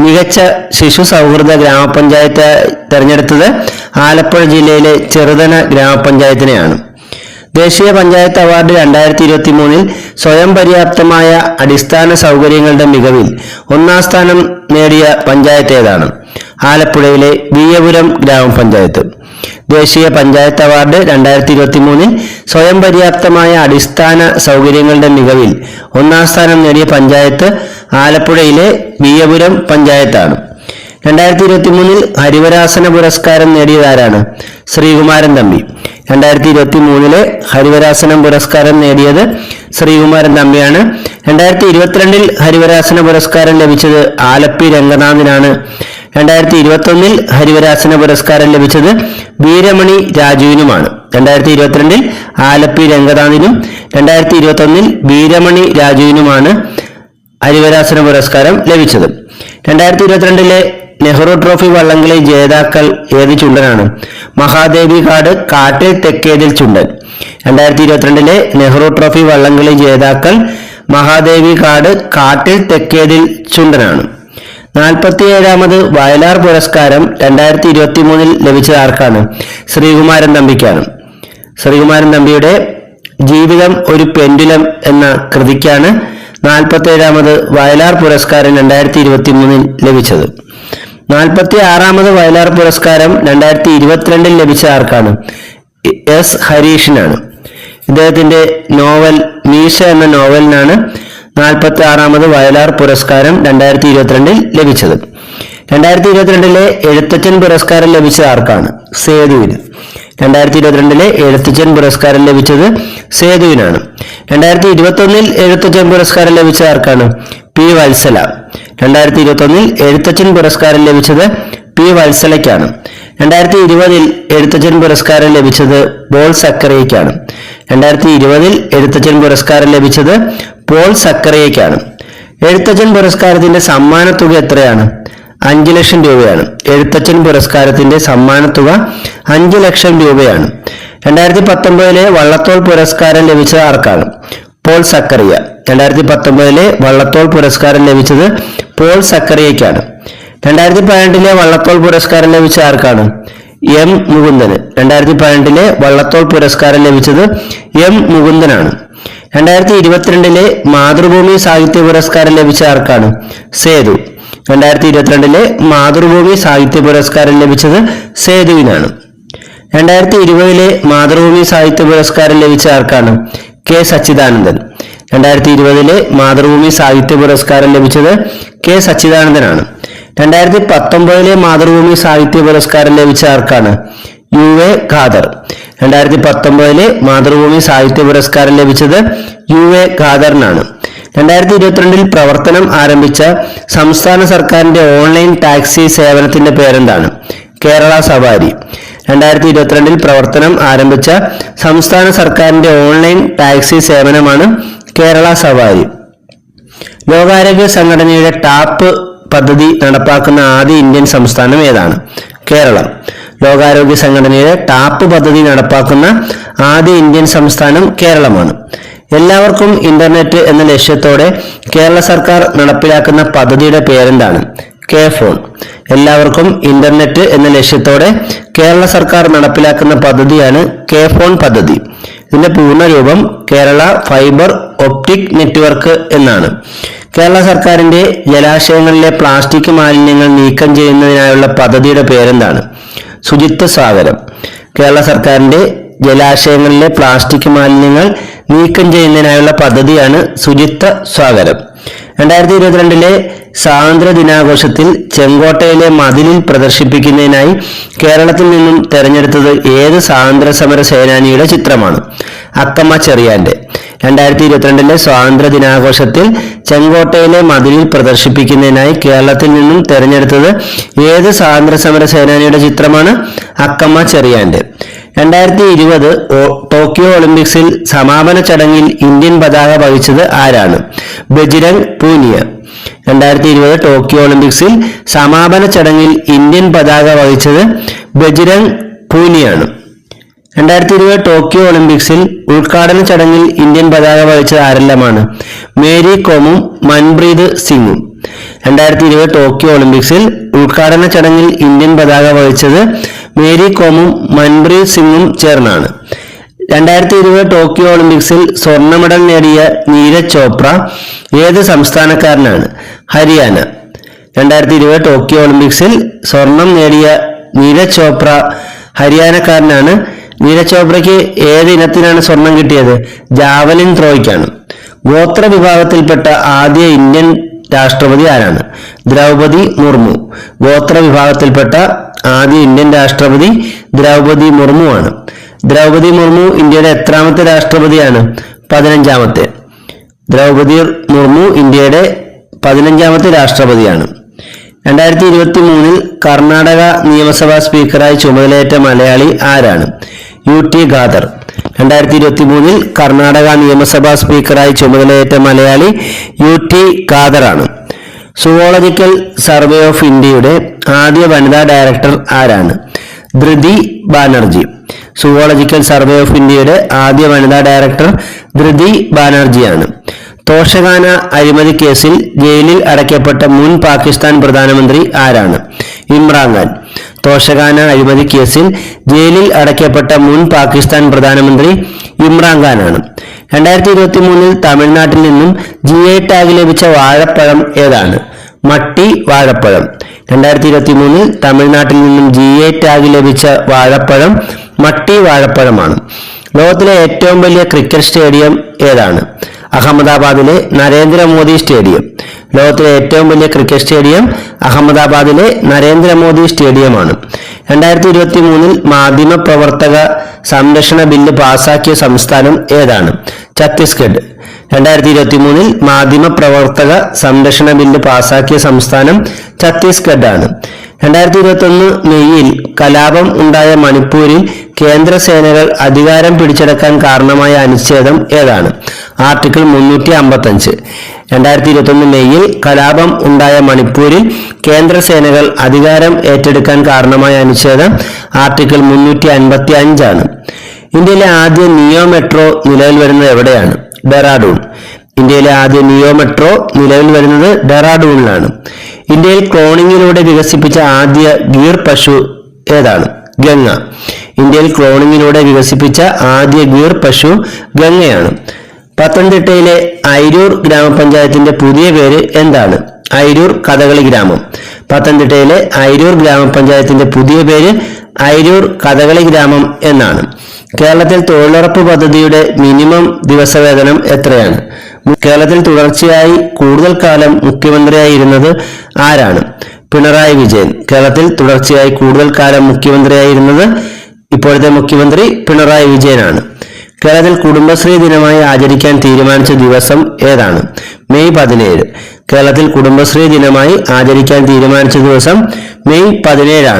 മികച്ച ശിശു സൗഹൃദ ഗ്രാമപഞ്ചായത്ത് തെരഞ്ഞെടുത്തത് ആലപ്പുഴ ജില്ലയിലെ ചെറുതന ഗ്രാമപഞ്ചായത്തിനെയാണ്. ദേശീയ പഞ്ചായത്ത് അവാർഡ് 2023 സ്വയം പര്യാപ്തമായ അടിസ്ഥാന സൗകര്യങ്ങളുടെ മികവിൽ 1ാം സ്ഥാനം നേടിയ പഞ്ചായത്ത് ഏതാണ്? ആലപ്പുഴയിലെ വിയ്യപുരം ഗ്രാമപഞ്ചായത്ത്. ദേശീയ പഞ്ചായത്ത് അവാർഡ് 2023 സ്വയം പര്യാപ്തമായ അടിസ്ഥാന സൗകര്യങ്ങളുടെ മികവിൽ 1ാം സ്ഥാനം നേടിയ പഞ്ചായത്ത് ആലപ്പുഴയിലെ വിയ്യപുരം പഞ്ചായത്താണ്. 2023 ഹരിവരാസന പുരസ്കാരം നേടിയതാരാണ്? ശ്രീകുമാരൻ തമ്പി. 2023 ഹരിവരാസനം പുരസ്കാരം നേടിയത് ശ്രീകുമാരൻ തമ്പിയാണ്. 2022 ഹരിവരാസന പുരസ്കാരം ലഭിച്ചത് ആലപ്പി രംഗനാഥിനാണ്. 2021 ഹരിവരാസന പുരസ്കാരം ലഭിച്ചത് വീരമണി രാജുവിനുമാണ്. 2022 ആലപ്പി രംഗനാഥിനും 2021 വീരമണി രാജുവിനുമാണ് ഹരിവരാസന പുരസ്കാരം ലഭിച്ചത്. 2022 നെഹ്റു ട്രോഫി വള്ളംകളി ജേതാക്കൾ ഏത് ചുണ്ടനാണ്? മഹാദേവി കാട് കാട്ടിൽ തെക്കേതിൽ ചുണ്ടൻ. 2022 നെഹ്റു ട്രോഫി വള്ളംകളി ജേതാക്കൾ മഹാദേവി കാട് കാട്ടിൽ തെക്കേതിൽ ചുണ്ടനാണ്. 47ാമത് വയലാർ പുരസ്കാരം 2023 ലഭിച്ചത് ആർക്കാണ്? ശ്രീകുമാരൻ തമ്പിക്കാണ്. ശ്രീകുമാരൻ തമ്പിയുടെ ജീവിതം ഒരു പെൻഡുലം എന്ന കൃതിക്കാണ് 47ാമത് വയലാർ പുരസ്കാരം 2023 ലഭിച്ചത്. 46ാമത് വയലാർ പുരസ്കാരം 2022 ലഭിച്ച ആർക്കാണ്? S. ഹരീഷിനാണ്. ഇദ്ദേഹത്തിന്റെ നോവൽ മീശ എന്ന നോവലിനാണ് 46ാമത് വയലാർ പുരസ്കാരം 2022 ലഭിച്ചത്. 2022 എഴുത്തച്ഛൻ പുരസ്കാരം ലഭിച്ചത് ആർക്കാണ്? സേതുവിന്. 2022 എഴുത്തച്ഛൻ പുരസ്കാരം ലഭിച്ചത് സേതുവിനാണ്. 2021 എഴുത്തച്ഛൻ പുരസ്കാരം ലഭിച്ച ആർക്കാണ്? P. വത്സല. 2021 എഴുത്തച്ഛൻ പുരസ്കാരം ലഭിച്ചത് P. വത്സലയ്ക്കാണ്. 2020 എഴുത്തച്ഛൻ പുരസ്കാരം ലഭിച്ചത് പോൾ സക്കറിയയ്ക്കാണ്. 2020 എഴുത്തച്ഛൻ പുരസ്കാരം ലഭിച്ചത് പോൾ സക്കറിയയ്ക്കാണ്. എഴുത്തച്ഛൻ പുരസ്കാരത്തിന്റെ സമ്മാനത്തുക എത്രയാണ്? 5 ലക്ഷം രൂപയാണ്. എഴുത്തച്ഛൻ പുരസ്കാരത്തിന്റെ സമ്മാനത്തുക 5 ലക്ഷം രൂപയാണ്. 2019 വള്ളത്തോൾ പുരസ്കാരം ലഭിച്ചത് ആർക്കാണ്? പോൾ സക്കറിയ. 2019 വള്ളത്തോൾ പുരസ്കാരം ലഭിച്ചത് പോൾ സക്കറിയയ്ക്കാണ്. 2018 വള്ളത്തോൾ പുരസ്കാരം ലഭിച്ച ആർക്കാണ്? M. മുകുന്ദന്. 2018 വള്ളത്തോൾ പുരസ്കാരം ലഭിച്ചത് M. മുകുന്ദനാണ്. 2022 മാതൃഭൂമി സാഹിത്യ പുരസ്കാരം ലഭിച്ച ആർക്കാണ്? സേതു. 2022 മാതൃഭൂമി സാഹിത്യ പുരസ്കാരം ലഭിച്ചത് സേതുവിനാണ്. 2020 മാതൃഭൂമി സാഹിത്യ പുരസ്കാരം ലഭിച്ച ആർക്കാണ്? K. സച്ചിദാനന്ദൻ. 2020 മാതൃഭൂമി സാഹിത്യ പുരസ്കാരം ലഭിച്ചത് K. സച്ചിദാനന്ദനാണ്. 2019 മാതൃഭൂമി സാഹിത്യ പുരസ്കാരം ലഭിച്ച ആർക്കാണ്? U.A. ഖാദർ. 2019 മാതൃഭൂമി സാഹിത്യ പുരസ്കാരം ലഭിച്ചത് U.A. ഖാദറിനാണ്. 2022 പ്രവർത്തനം ആരംഭിച്ച സംസ്ഥാന സർക്കാരിന്റെ ഓൺലൈൻ ടാക്സി സേവനത്തിന്റെ പേരെന്താണ്? കേരള സവാരി. 2022 പ്രവർത്തനം ആരംഭിച്ച സംസ്ഥാന സർക്കാരിന്റെ ഓൺലൈൻ ടാക്സി സേവനമാണ് കേരള സവാരി. ലോകാരോഗ്യ സംഘടനയുടെ ടാപ്പ് പദ്ധതി നടപ്പാക്കുന്ന ആദ്യ ഇന്ത്യൻ സംസ്ഥാനം ഏതാണ്? കേരളം. ലോകാരോഗ്യ സംഘടനയുടെ ടാപ്പ് പദ്ധതി നടപ്പാക്കുന്ന ആദ്യ ഇന്ത്യൻ സംസ്ഥാനം കേരളമാണ്. എല്ലാവർക്കും ഇന്റർനെറ്റ് എന്ന ലക്ഷ്യത്തോടെ കേരള സർക്കാർ നടപ്പിലാക്കുന്ന പദ്ധതിയുടെ പേരെന്താണ്? K phone. എല്ലാവർക്കും ഇന്റർനെറ്റ് എന്ന ലക്ഷ്യത്തോടെ കേരള സർക്കാർ നടപ്പിലാക്കുന്ന പദ്ധതിയാണ് കെ ഫോൺ പദ്ധതി. ഇതിന്റെ പൂർണ്ണരൂപം കേരള ഫൈബർ ഒപ്റ്റിക് നെറ്റ്വർക്ക് എന്നാണ്. കേരള സർക്കാരിന്റെ ജലാശയങ്ങളിലെ പ്ലാസ്റ്റിക് മാലിന്യങ്ങൾ നീക്കം ചെയ്യുന്നതിനായുള്ള പദ്ധതിയുടെ പേരെന്താണ്? ശുചിത്വ സാഗരം. കേരള സർക്കാരിന്റെ ജലാശയങ്ങളിലെ പ്ലാസ്റ്റിക് മാലിന്യങ്ങൾ നീക്കം ചെയ്യുന്നതിനായുള്ള പദ്ധതിയാണ് ശുചിത്വ സാഗരം. 2022 സ്വാതന്ത്ര്യ ദിനാഘോഷത്തിൽ ചെങ്കോട്ടയിലെ മതിലിൽ പ്രദർശിപ്പിക്കുന്നതിനായി കേരളത്തിൽ നിന്നും തെരഞ്ഞെടുത്തത് ഏത് സ്വാതന്ത്ര്യ സമര സേനാനിയുടെ ചിത്രമാണ്? അക്കമ്മ ചെറിയാന്റെ. 2022 സ്വാതന്ത്ര്യ ദിനാഘോഷത്തിൽ ചെങ്കോട്ടയിലെ മതിലിൽ പ്രദർശിപ്പിക്കുന്നതിനായി കേരളത്തിൽ നിന്നും തെരഞ്ഞെടുത്തത് ഏത് സ്വാതന്ത്ര്യ സമര സേനാനിയുടെ ചിത്രമാണ്? അക്കമ്മ ചെറിയാന്റെ. 2020 ടോക്കിയോ ഒളിമ്പിക്സിൽ സമാപന ചടങ്ങിൽ ഇന്ത്യൻ പതാക വഹിച്ചത് ആരാണ്? ബജ്രംഗ് പൂനിയ. 2020 ടോക്കിയോ ഒളിമ്പിക്സിൽ സമാപന ചടങ്ങിൽ ഇന്ത്യൻ പതാക വഹിച്ചത് ബജ്രംഗ് പൂനിയാണ്. 2020 ടോക്കിയോ ഒളിമ്പിക്സിൽ ഉദ്ഘാടന ചടങ്ങിൽ ഇന്ത്യൻ പതാക വഹിച്ചത് ആരെല്ലാമാണ്? മേരി കോമും മൻപ്രീത് സിംഗും. 2020 ടോക്കിയോ ഒളിമ്പിക്സിൽ ഉദ്ഘാടന ചടങ്ങിൽ ഇന്ത്യൻ പതാക വഹിച്ചത് മേരി കോമും മൻപ്രീത് സിംഗും ചേർന്നാണ്. 2020 ടോക്കിയോ ഒളിമ്പിക്സിൽ സ്വർണ്ണ മെഡൽ നേടിയ നീരജ് ചോപ്ര ഏത് സംസ്ഥാനക്കാരനാണ്? ഹരിയാന. 2020 ടോക്കിയോ ഒളിമ്പിക്സിൽ സ്വർണം നേടിയ നീരജ് ചോപ്ര ഹരിയാനക്കാരനാണ്. നീരജ് ചോപ്രയ്ക്ക് ഏത് ഇനത്തിനാണ് സ്വർണം കിട്ടിയത്? ജാവലിൻ ത്രോയ്ക്കാണ്. ഗോത്ര വിഭാഗത്തിൽപ്പെട്ട ആദ്യ ഇന്ത്യൻ രാഷ്ട്രപതി ആരാണ്? ദ്രൗപദി മുർമു. ഗോത്ര വിഭാഗത്തിൽപ്പെട്ട ആദ്യ ഇന്ത്യൻ രാഷ്ട്രപതി ദ്രൗപദി മുർമു ആണ്. ദ്രൗപദി മുർമു ഇന്ത്യയുടെ എത്രാമത്തെ രാഷ്ട്രപതിയാണ്? 15ാമത്തെ. ദ്രൗപദി മുർമു ഇന്ത്യയുടെ 15ാമത്തെ രാഷ്ട്രപതിയാണ്. 2023 കർണാടക നിയമസഭാ സ്പീക്കറായി ചുമതലയേറ്റ മലയാളി ആരാണ്? UT ഖാദർ. 2023 കർണാടക നിയമസഭാ സ്പീക്കറായി ചുമതലയേറ്റ മലയാളി UT ഖാദർ ആണ്. സുവോളജിക്കൽ സർവേ ഓഫ് ഇന്ത്യയുടെ ആദ്യ വനിതാ ഡയറക്ടർ ആരാണ്? ധൃതി ബാനർജി. സുവോളജിക്കൽ സർവേ ഓഫ് ഇന്ത്യയുടെ ആദ്യ വനിതാ ഡയറക്ടർ ധൃതി ബാനർജിയാണ്. തോഷഖാന അഴിമതി കേസിൽ ജയിലിൽ അടയ്ക്കപ്പെട്ട മുൻ പാകിസ്ഥാൻ പ്രധാനമന്ത്രി ആരാണ്? ഇമ്രാൻഖാൻ. തോഷഖാന അഴിമതി കേസിൽ ജയിലിൽ അടയ്ക്കപ്പെട്ട മുൻ പാകിസ്ഥാൻ പ്രധാനമന്ത്രി ഇമ്രാൻഖാനാണ്. 2023 തമിഴ്നാട്ടിൽ നിന്നും GI ടാഗ് ലഭിച്ച വാഴപ്പഴം ഏതാണ്? മട്ടി വാഴപ്പഴം. 2023 തമിഴ്നാട്ടിൽ നിന്നും GI ടാഗ് ലഭിച്ച വാഴപ്പഴം മട്ടി വാഴപ്പഴമാണ്. ലോകത്തിലെ ഏറ്റവും വലിയ ക്രിക്കറ്റ് സ്റ്റേഡിയം ഏതാണ്? അഹമ്മദാബാദിലെ നരേന്ദ്രമോദി സ്റ്റേഡിയം. ലോകത്തിലെ ഏറ്റവും വലിയ ക്രിക്കറ്റ് സ്റ്റേഡിയം അഹമ്മദാബാദിലെ നരേന്ദ്രമോദി സ്റ്റേഡിയമാണ്. 2023 മാധ്യമ പ്രവർത്തക സംരക്ഷണ ബില്ല് പാസാക്കിയ സംസ്ഥാനം ഏതാണ്? ഛത്തീസ്ഗഡ്. 2023 മാധ്യമ പ്രവർത്തക സംരക്ഷണ ബില്ല് പാസാക്കിയ സംസ്ഥാനം ഛത്തീസ്ഗഡ് ആണ്. 2021 മെയ്യിൽ കലാപം ഉണ്ടായ മണിപ്പൂരിൽ കേന്ദ്ര സേനകൾ അധികാരം പിടിച്ചെടുക്കാൻ കാരണമായ അനുച്ഛേദം ഏതാണ്? ആർട്ടിക്കിൾ 355. 2021 മെയ്യിൽ കലാപം ഉണ്ടായ മണിപ്പൂരിൽ കേന്ദ്ര സേനകൾ അധികാരം ഏറ്റെടുക്കാൻ കാരണമായ അനുച്ഛേദം ആർട്ടിക്കിൾ 355 ആണ്. ഇന്ത്യയിലെ ആദ്യ നിയോ മെട്രോ നിലവിൽ വരുന്നത് എവിടെയാണ്? ഡെറാഡൂൺ. ഇന്ത്യയിലെ ആദ്യ നിയോ മെട്രോ നിലവിൽ വരുന്നത് ഡെറാഡൂണിലാണ്. ഇന്ത്യയിൽ ക്ലോണിങ്ങിലൂടെ വികസിപ്പിച്ച ആദ്യ ഗീർ പശു ഏതാണ്? ഗംഗ. ഇന്ത്യയിൽ ക്ലോണിങ്ങിലൂടെ വികസിപ്പിച്ച ആദ്യ ഗീർ പശു ഗംഗയാണ്. പത്തനംതിട്ടയിലെ അയിരൂർ ഗ്രാമപഞ്ചായത്തിന്റെ പുതിയ പേര് എന്താണ്? അയിരൂർ കഥകളി ഗ്രാമം. പത്തനംതിട്ടയിലെ അയിരൂർ ഗ്രാമപഞ്ചായത്തിന്റെ പുതിയ പേര് അയിരൂർ കഥകളി ഗ്രാമം എന്നാണ്. കേരളത്തിൽ തൊഴിലുറപ്പ് പദ്ധതിയുടെ മിനിമം ദിവസവേതനം എത്രയാണ്? കേരളത്തിൽ തുടർച്ചയായി കൂടുതൽ കാലം മുഖ്യമന്ത്രിയായിരുന്നത് ആരാണ്? പിണറായി വിജയൻ. കേരളത്തിൽ തുടർച്ചയായി കൂടുതൽ കാലം മുഖ്യമന്ത്രിയായിരുന്നത് ഇപ്പോഴത്തെ മുഖ്യമന്ത്രി പിണറായി വിജയനാണ്. കേരളത്തിൽ കുടുംബശ്രീ ദിനമായി ആചരിക്കാൻ തീരുമാനിച്ച ദിവസം ഏതാണ്? മെയ് 17. കേരളത്തിൽ കുടുംബശ്രീ ദിനമായി ആചരിക്കാൻ തീരുമാനിച്ച ദിവസം മെയ് 17 ആണ്.